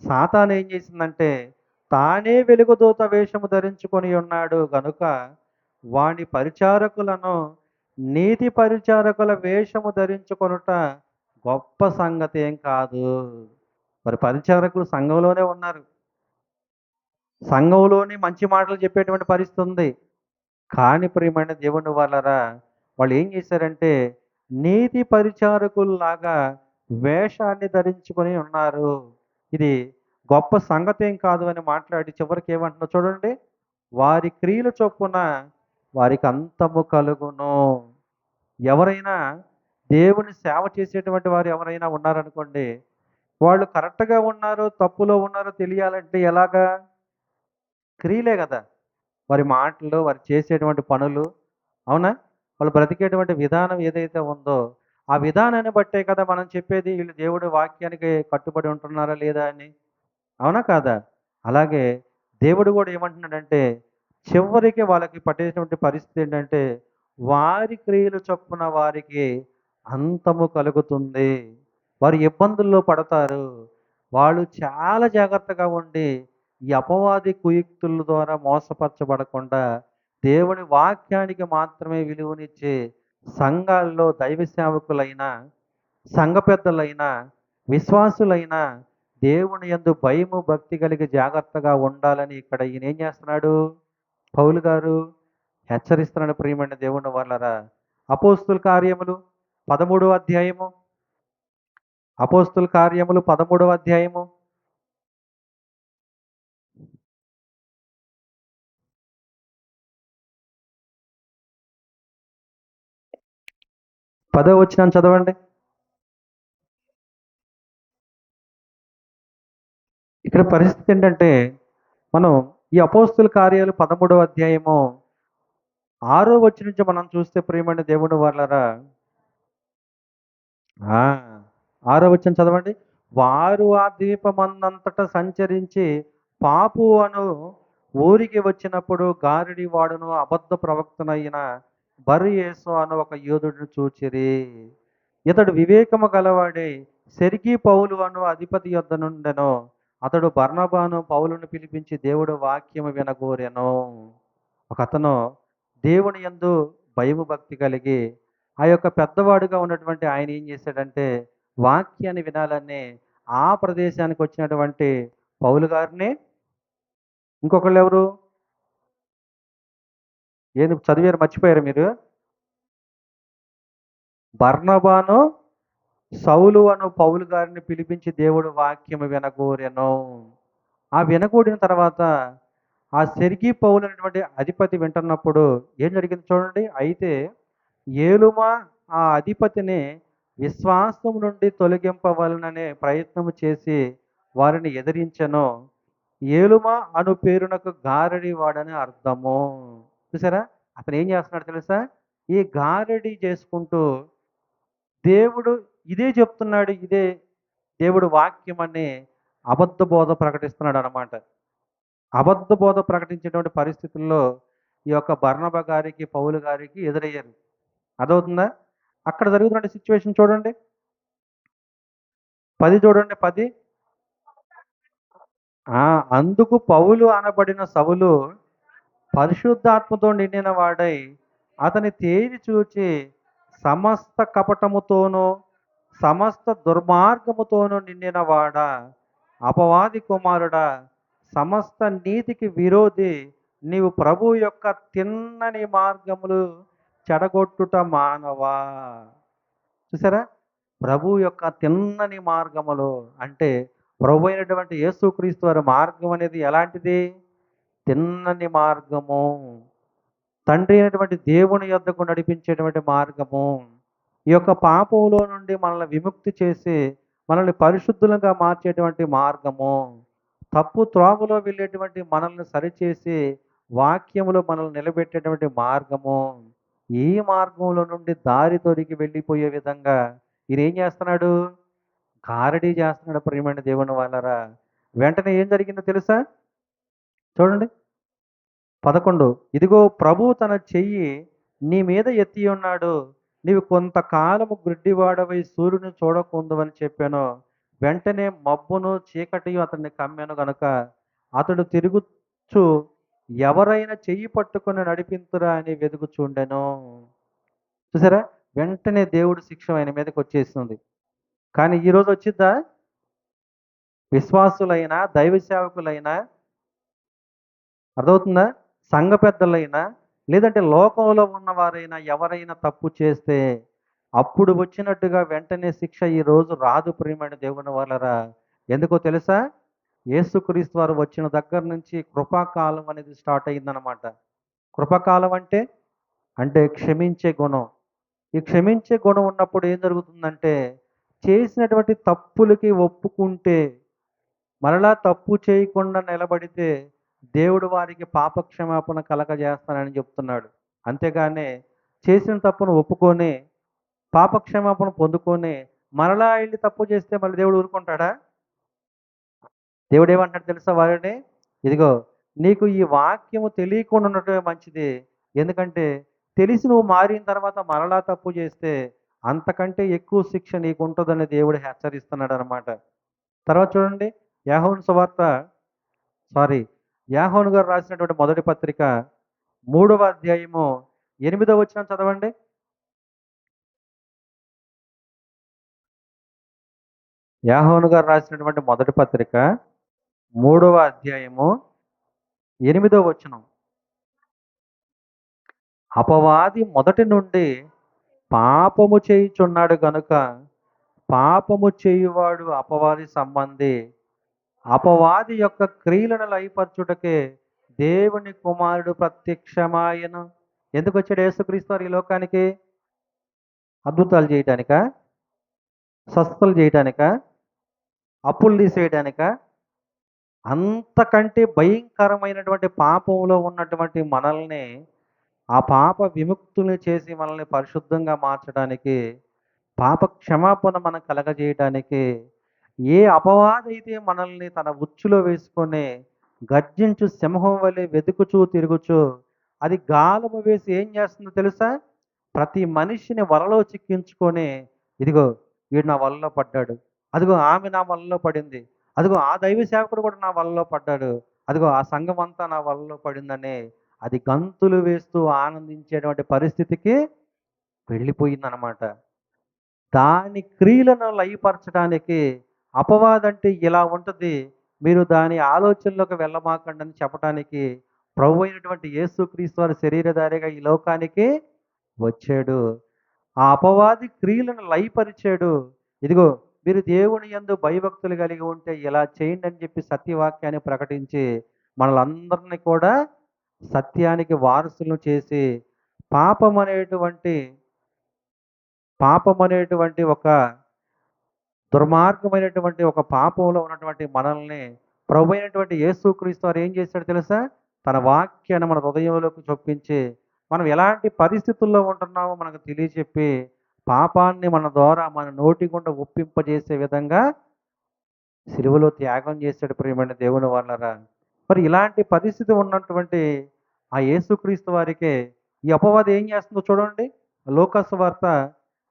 A: సాతాను ఏం చేసిందంటే తానే వెలుగుదూత వేషము ధరించుకొని ఉన్నాడు గనుక వాని పరిచారకులను నీతి పరిచారకుల వేషము ధరించుకొనుట గొప్ప సంగతి ఏం కాదు. మరి పరిచారకులు సంఘంలోనే ఉన్నారు. సంఘంలోనే మంచి మాటలు చెప్పేటువంటి పరిస్థితి ఉంది. కానీ ప్రియమైన దేవుని వాళ్ళరా వాళ్ళు ఏం చేశారంటే నీతి పరిచారకుల్లాగా వేషాన్ని ధరించుకొని ఉన్నారు. ఇది గొప్ప సంగతేం కాదు అని మాట్లాడి చివరికి ఏమంటున్నా చూడండి. వారి క్రియల చొప్పున వారికి అంతము కలుగును. ఎవరైనా దేవుని సేవ చేసేటువంటి వారు ఎవరైనా ఉన్నారనుకోండి, వాళ్ళు కరెక్ట్‌గా ఉన్నారో, తప్పులో ఉన్నారో తెలియాలంటే ఎలాగా? క్రియలే కదా! వారి మాటలు, వారు చేసేటువంటి పనులు, అవునా? వాళ్ళు బ్రతికేటువంటి విధానం ఏదైతే ఉందో, ఆ విధానాన్ని బట్టే కదా మనం చెప్పేది వీళ్ళు దేవుడి వాక్యానికి కట్టుబడి ఉంటున్నారా లేదా అని. అవునా కాదా? అలాగే దేవుడు కూడా ఏమంటున్నాడంటే, చివరికి వాళ్ళకి పట్టేటువంటి పరిస్థితి ఏంటంటే, వారి క్రియలు చొప్పున వారికి అంతము కలుగుతుంది. వారు ఇబ్బందుల్లో పడతారు. వాళ్ళు చాలా జాగ్రత్తగా ఉండి, ఈ అపవాది కుయుక్తుల ద్వారా మోసపరచబడకుండా, దేవుని వాక్యానికి మాత్రమే విలువనిచ్చే సంఘాల్లో దైవ సేవకులైన, సంఘ పెద్దలైన, విశ్వాసులైన దేవుని యందు భయము, భక్తి కలిగి జాగ్రత్తగా ఉండాలని ఇక్కడ ఈయన ఏం చేస్తున్నాడు? పౌలు గారు హెచ్చరిస్తున్నాడు ప్రియమైన దేవుని వాళ్ళరా. అపోస్తుల కార్యములు 13వ అధ్యాయము, అపోస్తుల కార్యములు 13వ అధ్యాయము 10వ వచనం చదవండి. ఇక్కడ పరిస్థితి ఏంటంటే, మనం ఈ అపోస్తుల కార్యాలు 13వ అధ్యాయము 6వ వచనం నుంచి మనం చూస్తే ప్రియమైన దేవుని వాళ్ళరా, ఆ 6వ వచనం చదవండి. వారు ఆ ద్వీపమందంతటా సంచరించి పాపు అను ఊరికి వచ్చినప్పుడు గారడి వాడును అబద్ధ ప్రవక్తనైన బర్యేసు అను ఒక యోధుడిని చూచిరి. ఇతడు వివేకము గలవాడే సెర్గీ పౌలు అను అధిపతి యొద్ద నుండెను. అతడు బర్నబాను పౌలును పిలిపించి దేవుడు వాక్యము వినగోరెను. ఒక అతను దేవుని యందు భయము భక్తి కలిగి, ఆ యొక్క పెద్దవాడుగా ఉన్నటువంటి ఆయన ఏం చేశాడంటే, వాక్యాన్ని వినాలని ఆ ప్రదేశానికి వచ్చినటువంటి పౌలు గారిని, ఇంకొకళ్ళు ఎవరు? ఏంది చదివారు మర్చిపోయారు మీరు? బర్నబాను సౌలు అను పౌలు గారిని పిలిపించి దేవుడు వాక్యము వినగోరెను. ఆ వినగూడిన తర్వాత ఆ సెర్గీ పౌలు అనేటువంటి అధిపతి వింటున్నప్పుడు ఏం జరిగింది చూడండి. అయితే ఏలుమా ఆ అధిపతిని విశ్వాసం నుండి తొలగింపవలననే ప్రయత్నము చేసి వారిని ఎదిరించెను. ఏలుమా అను పేరునకు గారడి వాడని అర్థము. చూసారా? అతను ఏం చేస్తున్నాడు తెలుసా? ఈ గారడి చేసుకుంటూ దేవుడు ఇదే చెప్తున్నాడు, ఇదే దేవుడు వాక్యం అని అబద్ధ బోధ ప్రకటిస్తున్నాడు అనమాట. అబద్ధ బోధ ప్రకటించేటువంటి పరిస్థితుల్లో ఈ యొక్క బర్నబా గారికి, పౌలు గారికి ఎదురయ్యారు. అర్థమవుతుందా? అక్కడ జరుగుతున్న సిచ్యువేషన్ చూడండి. 10 చూడండి 10. అందుకు పౌలు అనబడిన సౌలు పరిశుద్ధాత్మతో నిండిన వాడై అతని తేరి చూచి సమస్త కపటముతోనూ సమస్త దుర్మార్గముతోనూ నిండిన వాడా, అపవాది కుమారుడా, సమస్త నీతికి విరోధి, నీవు ప్రభు యొక్క తిన్నని మార్గములు చెడగొట్టుట మానవా. చూసారా? ప్రభు యొక్క తిన్నని మార్గములు అంటే ప్రభు అయినటువంటి యేసుక్రీస్తు వారి మార్గం అనేది ఎలాంటిది? తిన్నని మార్గము. తండ్రి అయినటువంటి దేవుని యొద్దకు నడిపించేటువంటి మార్గము. ఈ యొక్క పాపంలో నుండి మనల్ని విముక్తి చేసి మనల్ని పరిశుద్ధులుగా మార్చేటువంటి మార్గము. తప్పు త్రోవలో వెళ్ళేటువంటి మనల్ని సరిచేసి వాక్యములో మనల్ని నిలబెట్టేటువంటి మార్గము. ఈ మార్గంలో నుండి దారి తొలగి వెళ్ళిపోయే విధంగా ఈయన ఏం చేస్తున్నాడు? గారడీ చేస్తున్నాడు ప్రియమైన దేవుని వాళ్ళరా. వెంటనే ఏం జరిగిందో తెలుసా? చూడండి 11. ఇదిగో ప్రభు తన చెయ్యి నీ మీద ఎత్తి ఉన్నాడు, నీవు కొంతకాలము గుడ్డివాడవై సూర్యుని చూడకుందువని చెప్పాను. వెంటనే మబ్బును చీకటియు అతన్ని కమ్మెను గనుక అతడు తిరుగుచు ఎవరైనా చెయ్యి పట్టుకొని నడిపింతురా అని వెతుకుచుండెను. చూసారా? వెంటనే దేవుడు శిక్ష ఆయన మీదకి వచ్చేసింది. కానీ ఈరోజు వచ్చిద్దా? విశ్వాసులైనా దైవ సేవకులైనా, అర్థమవుతుందా? సంఘ పెద్దలైనా లేదంటే లోకంలో ఉన్నవారైనా ఎవరైనా తప్పు చేస్తే అప్పుడు వచ్చినట్టుగా వెంటనే శిక్ష ఈ రోజు రాదు ప్రియమైన దేవుని వాళ్ళరా. ఎందుకో తెలుసా? యేసుక్రీస్తు వారు వచ్చిన దగ్గర నుంచి కృపాకాలం అనేది స్టార్ట్ అయిందనమాట. కృపాకాలం అంటే అంటే క్షమించే గుణం. ఈ క్షమించే గుణం ఉన్నప్పుడు ఏం జరుగుతుందంటే, చేసినటువంటి తప్పులకి ఒప్పుకుంటే, మరలా తప్పు చేయకుండా నిలబడితే దేవుడు వారికి పాపక్షమాపణ కలగజేస్తానని చెప్తున్నాడు. అంతేగాని చేసిన తప్పును ఒప్పుకొని పాపక్షమాపణ పొందుకొని మరలా వెళ్ళి తప్పు చేస్తే మళ్ళీ దేవుడు ఊరుకుంటాడా? దేవుడు ఏమంటాడు తెలుసా వారిని? ఇదిగో నీకు ఈ వాక్యము తెలియకుండా ఉండటమే మంచిది. ఎందుకంటే తెలిసి నువ్వు మారిన తర్వాత మరలా తప్పు చేస్తే అంతకంటే ఎక్కువ శిక్ష నీకు ఉంటుందని దేవుడు హెచ్చరిస్తున్నాడు అనమాట. తర్వాత చూడండి, యాహోను సువార్త సారీ యాహోను గారు రాసినటువంటి మొదటి పత్రిక 3వ అధ్యాయము 8వ వచనం చదవండి. యాహోను గారు రాసినటువంటి మొదటి పత్రిక 3వ అధ్యాయము 8వ వచనం. అపవాది మొదటి నుండి పాపము చేయుచున్నాడు గనుక పాపము చేయువాడు అపవాది సంబంధి. అపవాది యొక్క క్రియలను లయపరచుటకే దేవుని కుమారుడు ప్రత్యక్షమాయను. ఎందుకు వచ్చాడు యేసుక్రీస్తు వారు ఈ లోకానికి? అద్భుతాలు చేయటానికా? స్వస్థతలు చేయటానికా? అప్పులు తీసేయటానికా? అంతకంటే భయంకరమైనటువంటి పాపంలో ఉన్నటువంటి మనల్ని ఆ పాప విముక్తుల్ని చేసి మనల్ని పరిశుద్ధంగా మార్చడానికి, పాప క్షమాపణ మనం కలగజేయటానికి, ఏ అపవాదైతే మనల్ని తన ఉచ్చులో వేసుకొని గర్జించు సింహం వలె వెతుకుచూ తిరుగుచు అది గాలము వేసి ఏం చేస్తుందో తెలుసా? ప్రతి మనిషిని వలలో చిక్కించుకొని, ఇదిగో వీడు నా వలలో పడ్డాడు, అదిగో ఆమె నా వలలో పడింది, అదిగో ఆ దైవ సేవకుడు కూడా నా వలలో పడ్డాడు, అదిగో ఆ సంఘం అంతా నా వలలో పడిందని అది గంతులు వేస్తూ ఆనందించేటువంటి పరిస్థితికి వెళ్ళిపోయిందనమాట. దాని క్రియలను లయపరచడానికి అపవాదంటే ఇలా ఉంటుంది, మీరు దాని ఆలోచనలోకి వెళ్ళమాకండి అని చెప్పడానికి ప్రభు అయినటువంటి యేసుక్రీస్తు వారి శరీరధారిగా ఈ లోకానికి వచ్చాడు. ఆ అపవాది క్రియలను లయపరిచాడు. ఇదిగో మీరు దేవుని యందు భయభక్తులు కలిగి ఉంటే ఇలా చేయండి అని చెప్పి సత్యవాక్యాన్ని ప్రకటించి మనలందరినీ కూడా సత్యానికి వారసులను చేసి పాపం అనేటువంటి పాపం అనేటువంటి ఒక దుర్మార్గమైనటువంటి ఒక పాపంలో ఉన్నటువంటి మనల్ని ప్రభు అయినటువంటి యేసుక్రీస్తు వారు ఏం చేశాడు తెలుసా? తన వాక్యాన్ని మన హృదయంలోకి చొప్పించి మనం ఎలాంటి పరిస్థితుల్లో ఉంటున్నామో మనకు తెలియచెప్పి పాపాన్ని మన ద్వారా మన నోటి గుండా ఒప్పింపజేసే విధంగా సిలువలో త్యాగం చేశాడు ప్రియమైన దేవుని వాళ్ళరా. మరి ఇలాంటి పరిస్థితి ఉన్నటువంటి ఆ యేసుక్రీస్తు వారికి ఈ అపవాది ఏం చేస్తుందో చూడండి. లోకాసు వార్త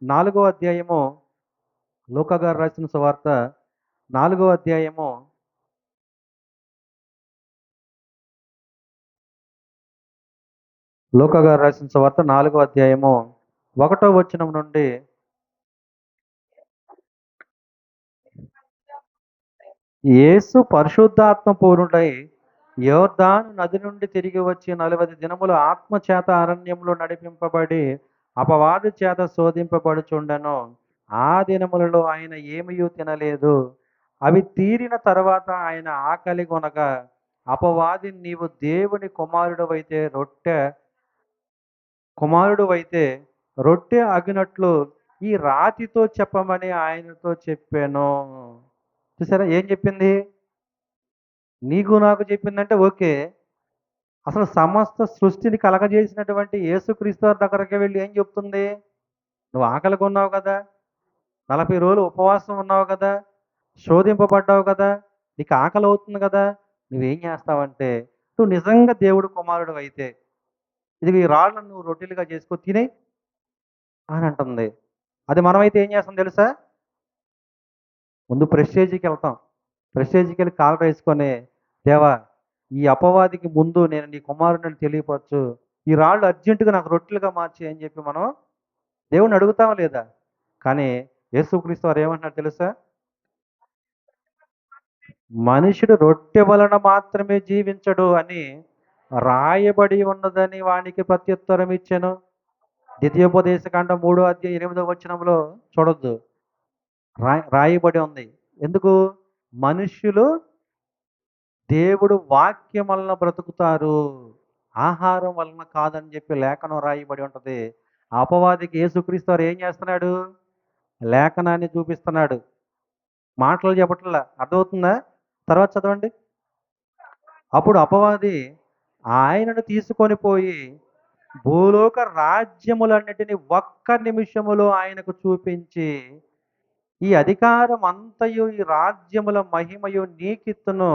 A: 4వ అధ్యాయము, లూకా గారు రాసిన సువార్త 4వ అధ్యాయము లూకా గారు రాసిన సువార్త 4వ అధ్యాయము 1వ వచనం నుండి యేసు పరిశుద్ధాత్మ పూర్ణుడై యోర్దాను నది నుండి తిరిగి వచ్చి 40 దినములు ఆత్మ చేత అరణ్యంలో నడిపింపబడి అపవాది చేత శోధింపబడుచుండెను. ఆ దినములలో ఆయన ఏమీ తినలేదు. అవి తీరిన తర్వాత ఆయన ఆకలి కొనగా అపవాది నీవు దేవుని కుమారుడు అయితే రొట్టె అగినట్లు ఈ రాతితో చెప్పమని ఆయనతో చెప్పాను. చూసారా ఏం చెప్పింది? నీకు నాకు చెప్పిందంటే ఓకే. అసలు సమస్త సృష్టిని కలగజేసినటువంటి యేసుక్రీస్తు వారి దగ్గరికి వెళ్ళి ఏం చెప్తుంది? నువ్వు ఆకలి కొన్నావు కదా, 40 రోజులు ఉపవాసం ఉన్నావు కదా, శోధింపబడ్డావు కదా, నీకు ఆకలి అవుతుంది కదా, నువ్వేం చేస్తావంటే నువ్వు నిజంగా దేవుడు కుమారుడు అయితే ఇది ఈ రాళ్ళను నువ్వు రొట్టెలుగా చేసుకో తినే అని అంటుంది. అది మనమైతే ఏం చేస్తాం తెలుసా? ముందు ప్రెస్టేజ్కి వెళ్తాం. ప్రెస్టేజ్కి వెళ్ళి కాలర్ వేసుకొని, దేవా ఈ అపవాదికి ముందు నేను నీ కుమారుడిని తెలియపరచు, ఈ రాళ్ళు అర్జెంటుగా నాకు రొట్టెలుగా మార్చి అని చెప్పి మనం దేవుణ్ణి అడుగుతామా లేదా? కానీ యేసుక్రీస్తు వారు ఏమంటున్నారు తెలుసా? మనుషుడు రొట్టె వలన మాత్రమే జీవించడు అని రాయబడి ఉన్నదని వానికి ప్రత్యుత్తరం ఇచ్చాను. ద్వితీయోపదేశకాండం 3వ అధ్యాయం 8వ వచనంలో చూడొద్దు, రాయబడి ఉంది. ఎందుకు? మనుష్యులు దేవుడు వాక్యం వలన బ్రతుకుతారు, ఆహారం వలన కాదని చెప్పి లేఖనం రాయబడి ఉంటుంది. ఆ అపవాదికి యేసుక్రీస్తు వారు ఏం చేస్తున్నాడు? లేఖనాన్ని చూపిస్తున్నాడు, మాటలు చెప్పట్లా. అర్థమవుతుందా? తర్వాత చదవండి. అప్పుడు అపవాది ఆయనను తీసుకొని పోయి భూలోక రాజ్యములన్నిటిని ఒక్క నిమిషములో ఆయనకు చూపించి, ఈ అధికారం అంతయు ఈ రాజ్యముల మహిమయు నీకిత్తును,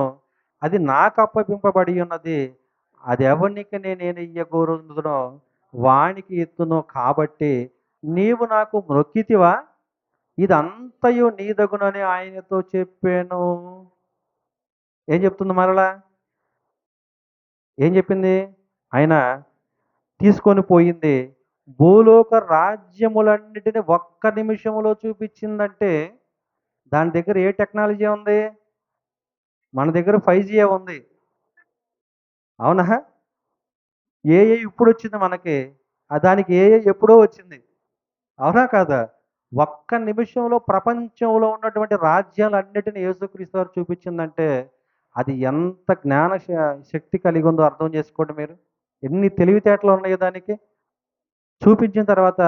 A: అది నాకు అప్పగింపబడి ఉన్నది, అది ఎవరికి నేను ఇయ్యగోరుదునో వానికి ఎత్తును కాబట్టి నీవు నాకు మ్రొక్కితివా, ఇదంతయు నీదగునని ఆయనతో చెప్పాను. ఏం చెప్తుంది మరలా? ఏం చెప్పింది? ఆయన తీసుకొని పోయింది భూలోక రాజ్యములన్నిటిని ఒక్క నిమిషంలో చూపించిందంటే దాని దగ్గర ఏ టెక్నాలజీ ఉంది? మన దగ్గర 5G ఉంది. అవునా? ఏఐ ఇప్పుడు వచ్చింది మనకి. దానికి ఏఐ ఎప్పుడో వచ్చింది. అవునా కాదా? ఒక్క నిమిషంలో ప్రపంచంలో ఉన్నటువంటి రాజ్యాలన్నిటిని యేసుక్రీస్తు వారు చూపించిందంటే అది ఎంత శక్తి కలిగి ఉందో అర్థం చేసుకోండి మీరు. ఎన్ని తెలివితేటలు ఉన్నాయో దానికి. చూపించిన తర్వాత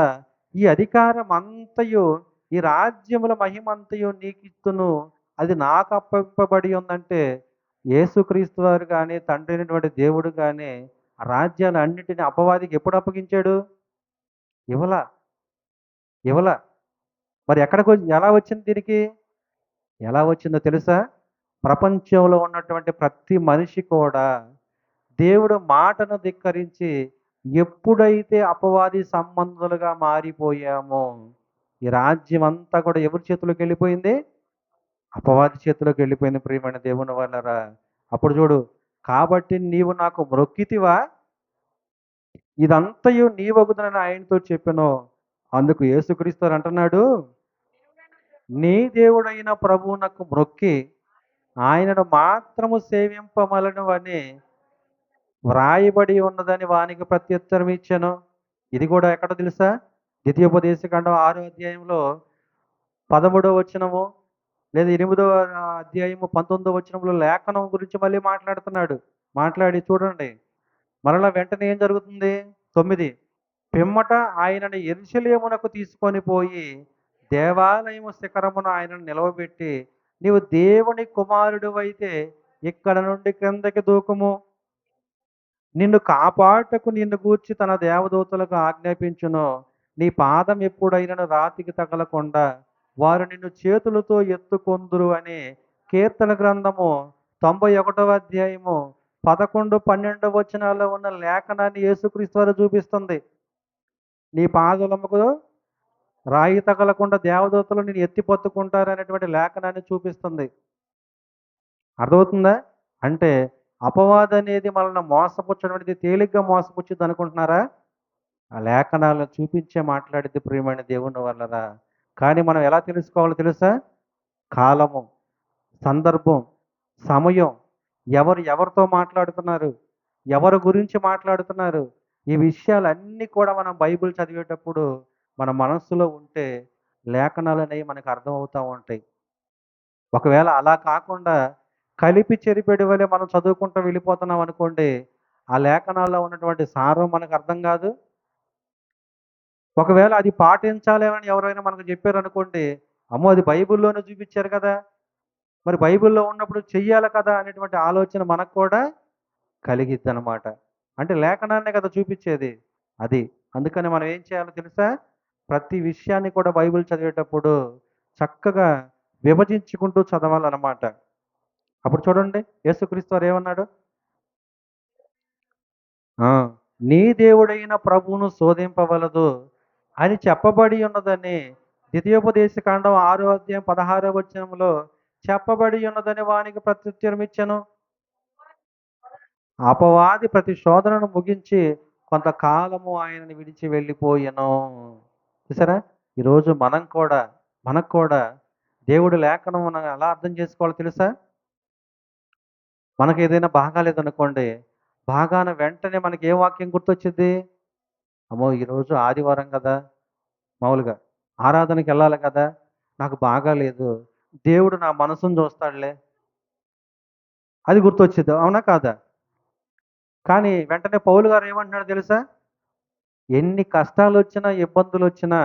A: ఈ అధికారం అంతయు, ఈ రాజ్యముల మహిమంతయు నీకిత్తును, అది నాకు అప్పగింపబడి ఉందంటే యేసుక్రీస్తు వారు కానీ, తండ్రి అయినటువంటి దేవుడు కానీ ఆ రాజ్యాలన్నిటిని అపవాదికి ఎప్పుడు అప్పగించాడు? ఇవ్వలా. ఇవ్వలా. మరి ఎలా వచ్చింది దీనికి? ఎలా వచ్చిందో తెలుసా? ప్రపంచంలో ఉన్నటువంటి ప్రతి మనిషి కూడా దేవుడు మాటను ధిక్కరించి ఎప్పుడైతే అపవాది సంబంధులుగా మారిపోయామో ఈ రాజ్యం అంతా కూడా ఎవరి చేతిలోకి వెళ్ళిపోయింది? అపవాది చేతిలోకి వెళ్ళిపోయింది ప్రియమైన దేవుని వాళ్ళరా. అప్పుడు చూడు, కాబట్టి నీవు నాకు మ్రొక్కితివా, ఇదంతయు నీ వగుదనని ఆయనతో చెప్పాను. అందుకు యేసుక్రీస్తు వారు అంటున్నాడు, నీ దేవుడైన ప్రభువునకు మ్రొక్కి ఆయనను మాత్రము సేవింపమలను అని వ్రాయబడి ఉన్నదని వానికి ప్రత్యుత్తరం ఇచ్చాను. ఇది కూడా ఎక్కడ తెలుసా? ద్వితీయోపదేశకాండం 6వ అధ్యాయంలో 13వ వచనము, లేదా 8వ అధ్యాయము 19వ వచనంలో లేఖనం గురించి మళ్ళీ మాట్లాడుతున్నాడు. మాట్లాడి చూడండి. మరలా వెంటనే ఏం జరుగుతుంది? 9, పిమ్మట ఆయనను యెరూషలేమునకు తీసుకొని పోయి దేవాలయము శిఖరమున ఆయనను నిలవబెట్టి, నీవు దేవుని కుమారుడు అయితే ఇక్కడ నుండి క్రిందకి దూకుము, నిన్ను కాపాడుటకు నిన్ను గూర్చి తన దేవదూతలకు ఆజ్ఞాపించును, నీ పాదం ఎప్పుడైనను రాతికి తగలకుండా వారు నిన్ను చేతులతో ఎత్తుకొందురు అని కీర్తన గ్రంథము 91వ అధ్యాయము 11, 12 వచనాల్లో ఉన్న లేఖనాన్ని యేసుక్రీస్తు వారు చూపిస్తుంది. నీ పాదములకు రాయి తగలకుండా దేవదూతలు నేను ఎత్తి పట్టుకుంటారు అనేటువంటి లేఖనాన్ని చూపిస్తుంది. అర్థమవుతుందా? అంటే అపవాదం అనేది మనల్ని మోసపుచ్చడం అనేది తేలిగ్గా మోసపుచ్చుద్ది అనుకుంటున్నారా? ఆ లేఖనాలను చూపించే మాట్లాడిద్ది ప్రియమైన దేవుని వల్లరా. కానీ మనం ఎలా తెలుసుకోవాలో తెలుసా? కాలము, సందర్భం, సమయం, ఎవరితో మాట్లాడుతున్నారు, ఎవరి గురించి మాట్లాడుతున్నారు, ఈ విషయాలన్నీ కూడా మనం బైబిల్ చదివేటప్పుడు మన మనస్సులో ఉంటే లేఖనాలు అనేవి మనకు అర్థమవుతూ ఉంటాయి. ఒకవేళ అలా కాకుండా కలిపి చెరిపెడి వలె మనం చదువుకుంటూ వెళ్ళిపోతున్నాం అనుకోండి, ఆ లేఖనాల్లో ఉన్నటువంటి సారం మనకు అర్థం కాదు. ఒకవేళ అది పాటించాలేమని ఎవరైనా మనకు చెప్పారనుకోండి, అమ్మో అది బైబిల్లోనే చూపించారు కదా, మరి బైబిల్లో ఉన్నప్పుడు చెయ్యాలి కదా అనేటువంటి ఆలోచన మనకు కూడా కలిగిద్దనమాట. అంటే లేఖనాన్నే కదా చూపించేది. అది. అందుకని మనం ఏం చేయాలో తెలుసా? ప్రతి విషయాన్ని కూడా బైబిల్ చదివేటప్పుడు చక్కగా విభజించుకుంటూ చదవాలన్నమాట. అప్పుడు చూడండి యేసుక్రీస్తు వారు ఏమన్నాడు? ఆ! నీ దేవుడైన ప్రభువును శోధింపవలదు అని చెప్పబడి ఉన్నదని ద్వితీయోపదేశకాండం 6వ అధ్యాయం 16వ వచనంలో చెప్పబడి ఉన్నదని వానికి ప్రత్యుత్తరం ఇచ్చెను. అపవాది ప్రతి శోధనను ముగించి కొంతకాలము ఆయనని విడిచి వెళ్ళిపోయెను. చూసారా? ఈరోజు మనకు కూడా దేవుడి లేఖనం మనం ఎలా అర్థం చేసుకోవాలో తెలుసా? మనకు ఏదైనా బాగాలేదనుకోండి, బాగాన వెంటనే మనకి ఏ వాక్యం గుర్తొచ్చిద్ది? అమ్మో! ఈరోజు ఆదివారం కదా! మామూలుగా ఆరాధనకి వెళ్ళాలి కదా! నాకు బాగాలేదు. దేవుడు నా మనసుని చూస్తాడులే. అది గుర్తొచ్చిద్ది. అవునా కాదా? కానీ వెంటనే పౌలు గారు ఏమంటున్నాడో తెలుసా? ఎన్ని కష్టాలొచ్చినా, ఇబ్బందులొచ్చినా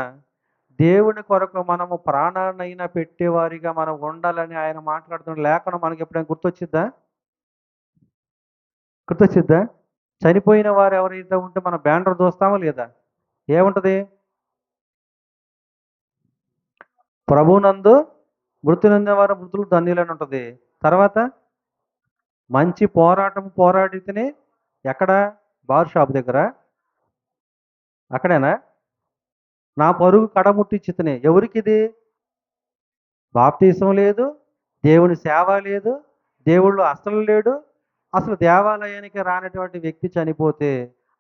A: దేవుని కొరకు మనము ప్రాణాన్నైనా పెట్టేవారిగా మనం ఉండాలని ఆయన మాట్లాడుతున్న లేఖనం మనకి ఎప్పుడైనా గుర్తొచ్చిద్దా? గుర్తొచ్చిద్దా? చనిపోయిన వారు ఎవరైతే ఉంటే మనం బ్యానర్ చూస్తామా లేదా? ఏముంటది? ప్రభువునందు మృతి నొందినవారు మృతులు ధన్యులని ఉంటది. తర్వాత మంచి పోరాటం పోరాడితేనే ఎక్కడ? బార్ షాప్ దగ్గర. అక్కడేనా? నా పరుగు కడముట్టించితిని. ఎవరికిది? బాప్తీసం లేదు, దేవుని సేవ లేదు, దేవుళ్ళు అసలు లేడు. అసలు దేవాలయానికి రానటువంటి వ్యక్తి చనిపోతే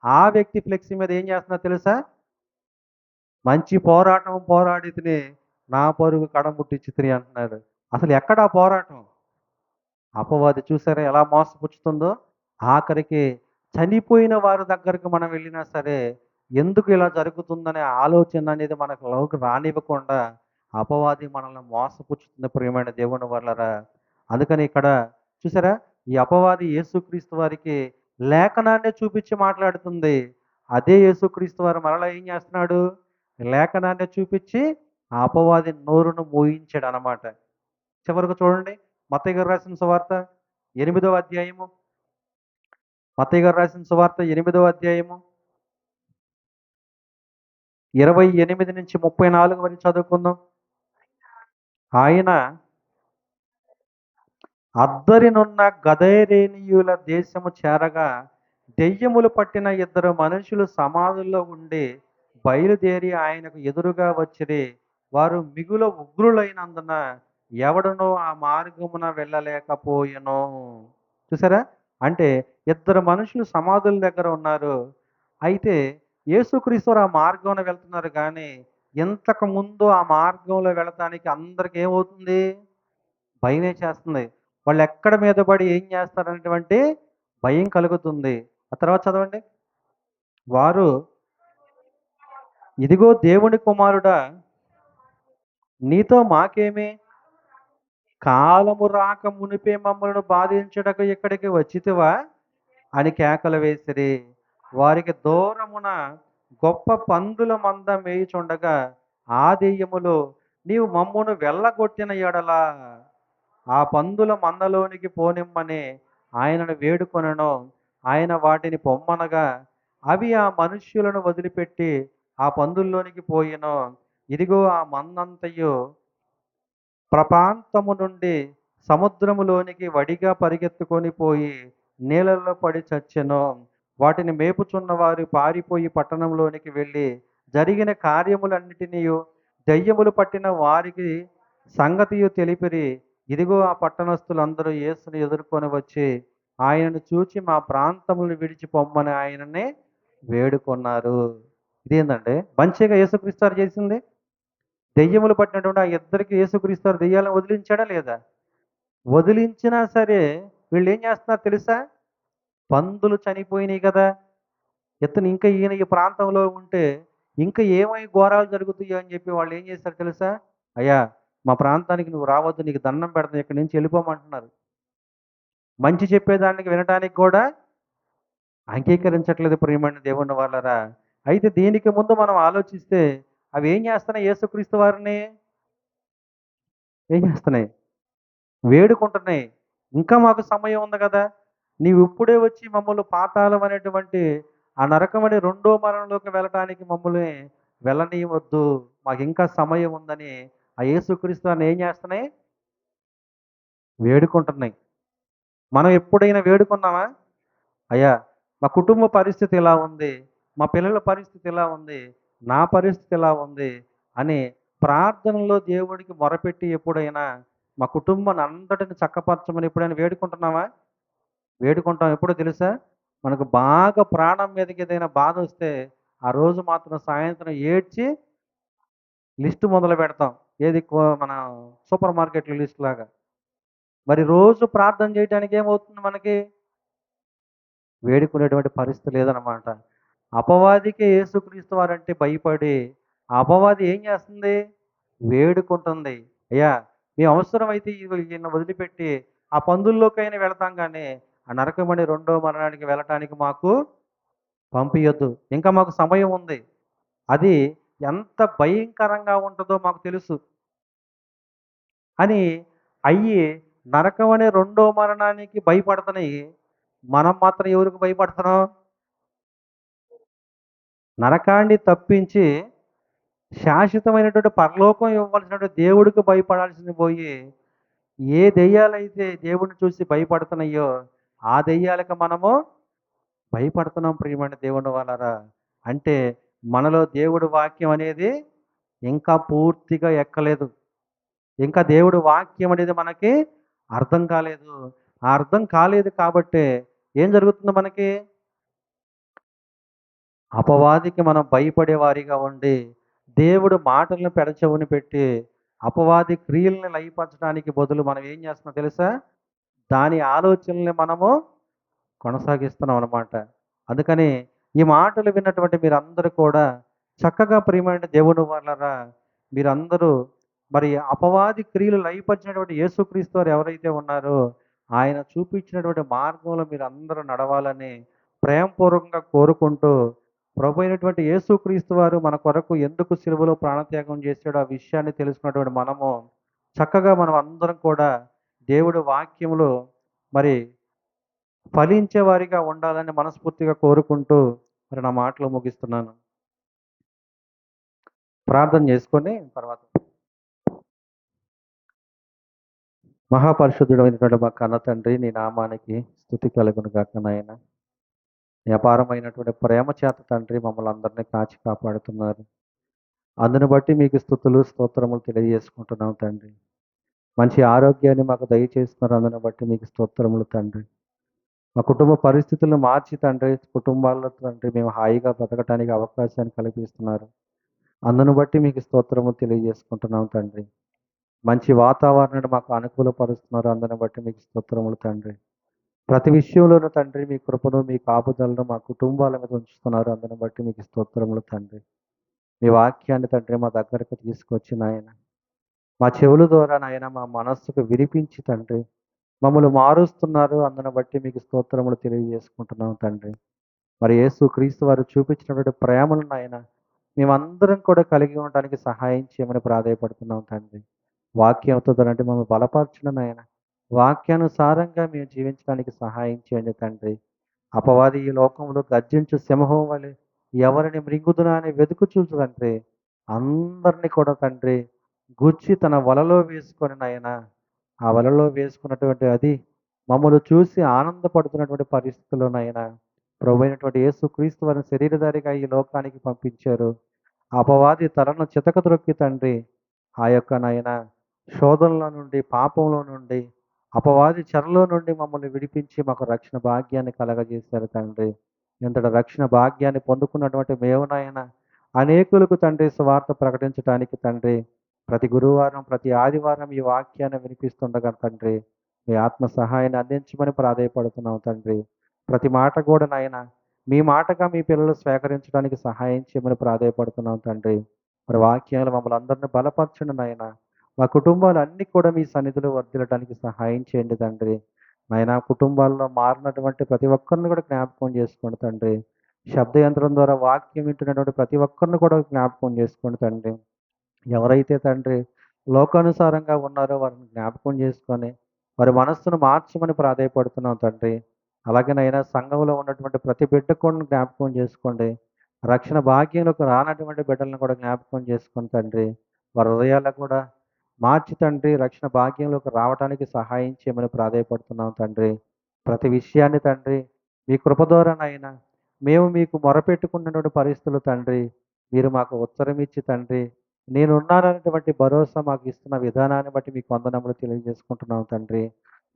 A: ఆ వ్యక్తి ఫ్లెక్సీ మీద ఏం చేస్తున్నా తెలుసా? మంచి పోరాటం పోరాడితిని, నా పరుగు కడముట్టించితిని అంటున్నాడు. అసలు ఎక్కడ ఆ పోరాటం? అపవాది చూసారా ఎలా మోసపుచ్చుతుందో? ఆఖరికి చనిపోయిన వారి దగ్గరికి మనం వెళ్ళినా సరే, ఎందుకు ఇలా జరుగుతుందనే ఆలోచన అనేది మనలోకి రానివ్వకుండా అపవాది మనల్ని మోసపుచ్చుతుంది ప్రియమైన దేవుని వల్లరా. అందుకని ఇక్కడ చూసారా, ఈ అపవాది యేసుక్రీస్తు వారికి లేఖనాన్నే చూపించి మాట్లాడుతుంది. అదే యేసుక్రీస్తు వారు మరలా ఏం చేస్తున్నాడు? లేఖనాన్నే చూపించి ఆ అపవాది నోరును మూయించాడు అనమాట. చివరకు చూడండి, మత్తయి గారు రాసిన సువార్త 8వ అధ్యాయము. మత్తయి గారు రాసిన సువార్త 8వ అధ్యాయము 28 నుంచి 34 వరకు చదువుకుందాం. ఆయన అద్దరినున్న గదరేనీయుల దేశము చేరగా దెయ్యములు పట్టిన 2 మనుషులు సమాధుల్లో ఉండి బయలుదేరి ఆయనకు ఎదురుగా వచ్చిరి. వారు మిగుల ఉగ్రులైనందున ఎవడునో ఆ మార్గమున వెళ్ళలేకపోయెను. చూసారా? అంటే 2 మనుషులు సమాధుల దగ్గర ఉన్నారు. అయితే యేసుక్రీస్తు వారు ఆ మార్గంలో వెళ్తున్నారు కానీ ఇంతకు ముందు ఆ మార్గంలో వెళ్ళటానికి అందరికి ఏమవుతుంది? భయమే చేస్తుంది. వాళ్ళు ఎక్కడ మీద పడి ఏం చేస్తారనేటువంటి భయం కలుగుతుంది. ఆ తర్వాత చదవండి. వారు, ఇదిగో దేవుని కుమారుడా, నీతో మాకేమి? కాలము రాక మునిపే మమ్మల్ని బాధించుటకు ఇక్కడికి వచ్చితివా అని కేకలు వేసిరి. వారికి దూరమున గొప్ప పందుల మంద మేయుచుండగా ఆ దెయ్యములు, నీవు మమ్మును వెళ్ళగొట్టిన ఎడల ఆ పందుల మందలోనికి పోనిమ్మని ఆయనను వేడుకొనెను. ఆయన వాటిని పొమ్మనగా అవి ఆ మనుష్యులను వదిలిపెట్టి ఆ పందుల్లోనికి పోయెను. ఇదిగో ఆ మందంతయు ప్రపాంతము నుండి సముద్రములోనికి వడిగా పరిగెత్తుకొని పోయి నీళ్ళలో పడి చచ్చెను. వాటిని మేపుచున్న వారు పారిపోయి పట్టణంలోనికి వెళ్ళి జరిగిన కార్యములన్నిటినీ దెయ్యములు పట్టిన వారికి సంగతియు తెలిపిరి. ఇదిగో ఆ పట్టణస్థులందరూ యేసును ఎదుర్కొని వచ్చి ఆయనను చూచి మా ప్రాంతములను విడిచి పొమ్మని ఆయననే వేడుకొన్నారు. ఇదేందంటే మంచిగా యేసుక్రీస్తు వారు చేసింది. దెయ్యములు పట్టినటువంటి ఆ ఇద్దరికి యేసుక్రీస్తు వారు దెయ్యాలను వదిలించాడా లేదా? వదిలించినా సరే వీళ్ళు ఏం చేస్తున్నారు తెలుసా? పందులు చనిపోయినాయి కదా, ఇతను ఇంకా ఈయన ఈ ప్రాంతంలో ఉంటే ఇంకా ఏమై ఘోరాలు జరుగుతాయో అని చెప్పి వాళ్ళు ఏం చేశారు తెలుసా? అయ్యా, మా ప్రాంతానికి నువ్వు రావద్దు, నీకు దండం పెడతాను, ఇక్కడి నుంచి వెళ్ళిపోమంటున్నారు. మంచి చెప్పేదానికి వినడానికి కూడా అంగీకరించట్లేదు ప్రియమైన దేవుని వాళ్ళరా. అయితే దీనికి ముందు మనం ఆలోచిస్తే అవి ఏం చేస్తున్నాయి? యేసుక్రీస్తు వారిని ఏం చేస్తున్నాయి? వేడుకుంటున్నాయి. ఇంకా మాకు సమయం ఉంది కదా, నీవు ఇప్పుడే వచ్చి మమ్మల్ని పాతాళం అనేటువంటి ఆ నరకమని రెండో మరణంలోకి వెళ్ళటానికి మమ్మల్ని వెళ్ళనీయవద్దు, మాకు ఇంకా సమయం ఉందని ఆ యేసుక్రీస్తు వారిని ఏం చేస్తున్నాయి? వేడుకుంటున్నాయి. మనం ఎప్పుడైనా వేడుకున్నామా? అయ్యా, మా కుటుంబ పరిస్థితి ఇలా ఉంది, మా పిల్లల పరిస్థితి ఇలా ఉంది, నా పరిస్థితి ఇలా ఉంది అని ప్రార్థనలో దేవుడికి మొరపెట్టి ఎప్పుడైనా మా కుటుంబాన్ని అంతటిని చక్కపరచమని ఎప్పుడైనా వేడుకుంటున్నామా? వేడుకుంటాం. ఎప్పుడో తెలుసా? మనకు బాగా ప్రాణం మీదకి ఏదైనా బాధ వస్తే ఆ రోజు మాత్రం సాయంత్రం ఏడ్చి లిస్ట్ మొదలు పెడతాం. ఏది మన సూపర్ మార్కెట్లో లిస్ట్ లాగా. మరి రోజు ప్రార్థన చేయడానికి ఏమవుతుంది మనకి? వేడుకునేటువంటి పరిస్థితి లేదనమాట. అపవాదికి యేసుక్రీస్తు వారంటే భయపడి ఆ అపవాది ఏం చేస్తుంది? వేడుకుంటుంది. అయ్యా, మీ అవసరమైతే ఈయన్ని వదిలిపెట్టి ఆ పందుల్లోకైనా వెళతాం కానీ ఆ నరకమని రెండో మరణానికి వెళ్ళటానికి మాకు పంపియొద్దు. ఇంకా మాకు సమయం ఉంది. అది ఎంత భయంకరంగా ఉంటుందో మాకు తెలుసు అని అయ్యి నరకం అనే రెండో మరణానికి భయపడుతున్నాయి. మనం మాత్రం ఎవరికి భయపడుతున్నాం? నరకాన్ని తప్పించి శాశ్వతమైనటువంటి పరలోకం ఇవ్వాల్సినటువంటి దేవుడికి భయపడాల్సింది పోయి ఏ దెయ్యాలైతే దేవుడిని చూసి భయపడుతున్నాయో ఆ దెయ్యాలకు మనము భయపడుతున్నాం ప్రియమైన దేవుని వాళ్ళరా. అంటే మనలో దేవుడి వాక్యం అనేది ఇంకా పూర్తిగా ఎక్కలేదు. ఇంకా దేవుడి వాక్యం అనేది మనకి అర్థం కాలేదు. ఆ అర్థం కాలేదు కాబట్టే ఏం జరుగుతుంది మనకి? అపవాదికి మనం భయపడే వారిగా ఉండి, దేవుడు మాటలను పెడచెవిన పెట్టి, అపవాది క్రియల్ని లయపరచడానికి బదులు మనం ఏం చేస్తున్నాం తెలుసా? దాని ఆలోచనల్ని మనము కొనసాగిస్తున్నాం అనమాట. అందుకని ఈ మాటలు విన్నటువంటి మీరందరూ కూడా చక్కగా ప్రియమైన దేవుని వాళ్ళరా మీరందరూ మరి అపవాది క్రియలు లయపరిచినటువంటి యేసుక్రీస్తు వారు ఎవరైతే ఉన్నారో ఆయన చూపించినటువంటి మార్గంలో మీరందరూ నడవాలని ప్రేమపూర్వకంగా కోరుకుంటూ ప్రభు అయినటువంటి యేసుక్రీస్తు వారు మన కొరకు ఎందుకు సిలువలో ప్రాణత్యాగం చేశాడో ఆ విషయాన్ని తెలుసుకున్నటువంటి మనము చక్కగా మనం అందరం కూడా దేవుడి వాక్యములో మరి ఫలించే వారిగా ఉండాలని మనస్ఫూర్తిగా కోరుకుంటూ మరి నా మాటలు ముగిస్తున్నాను. ప్రార్థన చేసుకొని తర్వాత మహాపరిశుద్ధుడైనటువంటి మా కన్న తండ్రి నీ నామానికి స్తుతి కలుగును గాక నాయన. నీ అపారమైనటువంటి ప్రేమ చేత తండ్రి మమ్మల్ని అందరినీ కాచి కాపాడుతున్నారు. అందుని బట్టి మీకు స్తుతులు స్తోత్రములు తెలియజేసుకుంటున్నాం తండ్రి. మంచి ఆరోగ్యాన్ని మాకు దయచేస్తున్నారు. అందుని బట్టి మీకు స్తోత్రములు తండ్రి. మా కుటుంబ పరిస్థితులను మార్చి తండ్రి కుటుంబాల్లో తండ్రి మేము హాయిగా బ్రతకటానికి అవకాశాన్ని కల్పిస్తున్నారు. అందును బట్టి మీకు స్తోత్రము తెలియజేసుకుంటున్నాం తండ్రి. మంచి వాతావరణాన్ని మాకు అనుకూలపరుస్తున్నారు. అందుని బట్టి మీకు స్తోత్రములు తండ్రి. ప్రతి విషయంలోనూ తండ్రి మీ కృపను మీ కాపుదలను మా కుటుంబాల మీద ఉంచుతున్నారు. అందుని బట్టి మీకు స్తోత్రములు తండ్రి. మీ వాక్యాన్ని తండ్రి మా దగ్గరకు తీసుకొచ్చి నాయన మా చెవుల ద్వారా నాయన మా మనస్సుకు వినిపించి తండ్రి మమ్మల్ని మారుస్తున్నారు. అందుని బట్టి మీకు స్తోత్రములు తెలియజేసుకుంటున్నాం తండ్రి. మరి యేసు క్రీస్తు వారు చూపించినటువంటి ప్రేమను నాయన మేమందరం కూడా కలిగి ఉండడానికి సహాయం చేయమని ప్రాధేయపడుతున్నాం తండ్రి. వాక్యంతో తండ్రి మమ్మల్ని బలపరచిన నాయన వాక్యానుసారంగా మేము జీవించడానికి సహాయం చేయండి తండ్రి. అపవాది ఈ లోకంలో గర్జించు సింహం వలె ఎవరిని మృంగుదునా అని వెతుకుచూచు తండ్రి అందరినీ కూడా తండ్రి గుచ్చి తన వలలో వేసుకొని నాయన ఆ వలలో వేసుకున్నటువంటి అది మమ్మల్ని చూసి ఆనందపడుతున్నటువంటి పరిస్థితుల్లోనైనా ప్రభు అయినటువంటి యేసు క్రీస్తు వారిని శరీరధారిగా ఈ లోకానికి పంపించారు. అపవాది తలను చితకద్రొక్కి తండ్రి ఆ యొక్క నాయన శోధనలో నుండి పాపంలో నుండి అపవాది చెరలో నుండి మమ్మల్ని విడిపించి మాకు రక్షణ భాగ్యాన్ని కలగజేశారు తండ్రి. ఇంతటి రక్షణ భాగ్యాన్ని పొందుకున్నటువంటి మేము నాయన అనేకులకు తండ్రి సువార్త ప్రకటించడానికి తండ్రి ప్రతి గురువారం ప్రతి ఆదివారం ఈ వాక్యాన్ని వినిపిస్తుండగా తండ్రి మీ ఆత్మ సహాయాన్ని అందించమని ప్రాధేయపడుతున్నాం తండ్రి. ప్రతి మాట కూడా నాయన మీ మాటగా మీ పిల్లలు స్వీకరించడానికి సహాయం చేయమని ప్రాధేయపడుతున్నాం తండ్రి. మరి వాక్యాలు మమ్మల్ని అందరినీ బలపరచండి నాయన. మా కుటుంబాలు అన్నీ కూడా మీ సన్నిధిలో వర్ధిల్లడానికి సహాయం చేయండి తండ్రి. నాయన కుటుంబాల్లో మారినటువంటి ప్రతి ఒక్కరిని కూడా జ్ఞాపకం చేసుకోండి తండ్రి. శబ్ద యంత్రం ద్వారా వాక్యం వింటున్నటువంటి ప్రతి ఒక్కరిని కూడా జ్ఞాపకం చేసుకోండి తండ్రి. ఎవరైతే తండ్రి లోకానుసారంగా ఉన్నారో వారిని జ్ఞాపకం చేసుకొని వారి మనస్సును మార్చమని ప్రాధేయపడుతున్నాం తండ్రి. అలాగేనైనా సంఘంలో ఉన్నటువంటి ప్రతి బిడ్డ కూడా జ్ఞాపకం చేసుకోండి. రక్షణ భాగ్యంలోకి రానటువంటి బిడ్డలను కూడా జ్ఞాపకం చేసుకోండి తండ్రి. వారి హృదయాలను కూడా మార్చి తండ్రి రక్షణ భాగ్యంలోకి రావడానికి సహాయం చేయమని ప్రాధేయపడుతున్నాం తండ్రి. ప్రతి విషయాన్ని తండ్రి మీ కృప ద్వారానైనా మేము మీకు మొరపెట్టుకున్నటువంటి పరిస్థితులు తండ్రి మీరు మాకు ఉత్తరం ఇచ్చి తండ్రి నేనున్నాననేటువంటి భరోసా మాకు ఇస్తున్న విధానాన్ని బట్టి మీకు వందనములు తెలియజేసుకుంటున్నాం తండ్రి.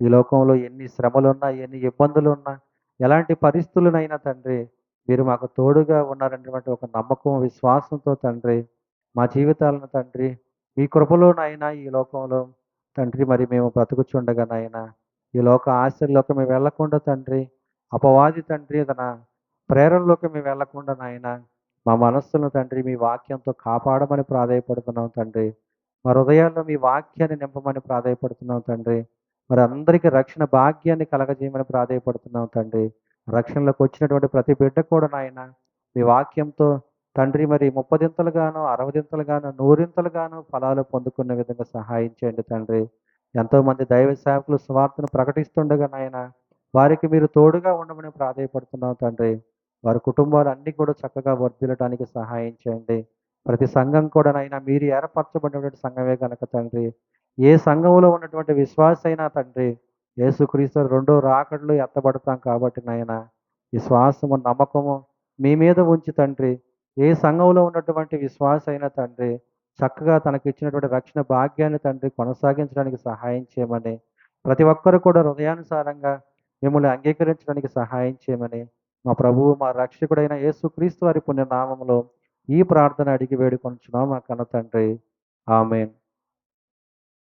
A: ఈ లోకంలో ఎన్ని శ్రమలున్నా ఎన్ని ఇబ్బందులున్నా ఎలాంటి పరిస్థితులనైనా తండ్రి మీరు మాకు తోడుగా ఉన్నారనేటువంటి ఒక నమ్మకం విశ్వాసంతో తండ్రి మా జీవితాలను తండ్రి మీ కృపలోనైనా ఈ లోకంలో తండ్రి మరి మేము బ్రతుకుచుండగా నాయనా ఈ లోక ఆశల్లోకి మేము వెళ్లకుండా తండ్రి అపవాది తండ్రి తన ప్రేరణలోకి మేము వెళ్లకుండా నాయనా మా మనస్సులను తండ్రి మీ వాక్యంతో కాపాడమని ప్రాధేయపడుతున్నాం తండ్రి. మా హృదయాల్లో మీ వాక్యాన్ని నింపమని ప్రాధేయపడుతున్నాం తండ్రి. మరి అందరికీ రక్షణ భాగ్యాన్ని కలగజేయమని ప్రాధేయపడుతున్నాం తండ్రి. రక్షణలోకి వచ్చినటువంటి ప్రతి బిడ్డ కూడా నాయన మీ వాక్యంతో తండ్రి మరి 30 60 100 ఫలాలు పొందుకునే విధంగా సహాయం చేయండి తండ్రి. ఎంతోమంది దైవ సేవకులు సువార్తను ప్రకటిస్తుండగా నాయన వారికి మీరు తోడుగా ఉండమని ప్రాధేయపడుతున్నాం తండ్రి. వారి కుటుంబాలు అన్నీ కూడా చక్కగా వర్ధిల్లడానికి సహాయం చేయండి. ప్రతి సంఘం కూడా నాయన మీరు ఏర్పరచబడినటువంటి సంఘమే కనుక తండ్రి ఏ సంఘంలో ఉన్నటువంటి విశ్వాస అయినా తండ్రి యేసుక్రీస్తు రెండో రాకడలో ఎత్తబడతాం కాబట్టి నాయన విశ్వాసము నమ్మకము మీ మీద ఉంచి తండ్రి ఏ సంఘంలో ఉన్నటువంటి విశ్వాస అయిన తండ్రి చక్కగా తనకిచ్చినటువంటి రక్షణ భాగ్యాన్ని తండ్రి కొనసాగించడానికి సహాయం చేయమని, ప్రతి ఒక్కరు కూడా హృదయానుసారంగా మిమ్మల్ని అంగీకరించడానికి సహాయం చేయమని, మా ప్రభువు మా రక్షకుడైన యేసుక్రీస్తు వారి పుణ్యనామములో ఈ ప్రార్థన అడిగి వేడుకొనుచున్నాం మా కన్న తండ్రి. ఆమేన్.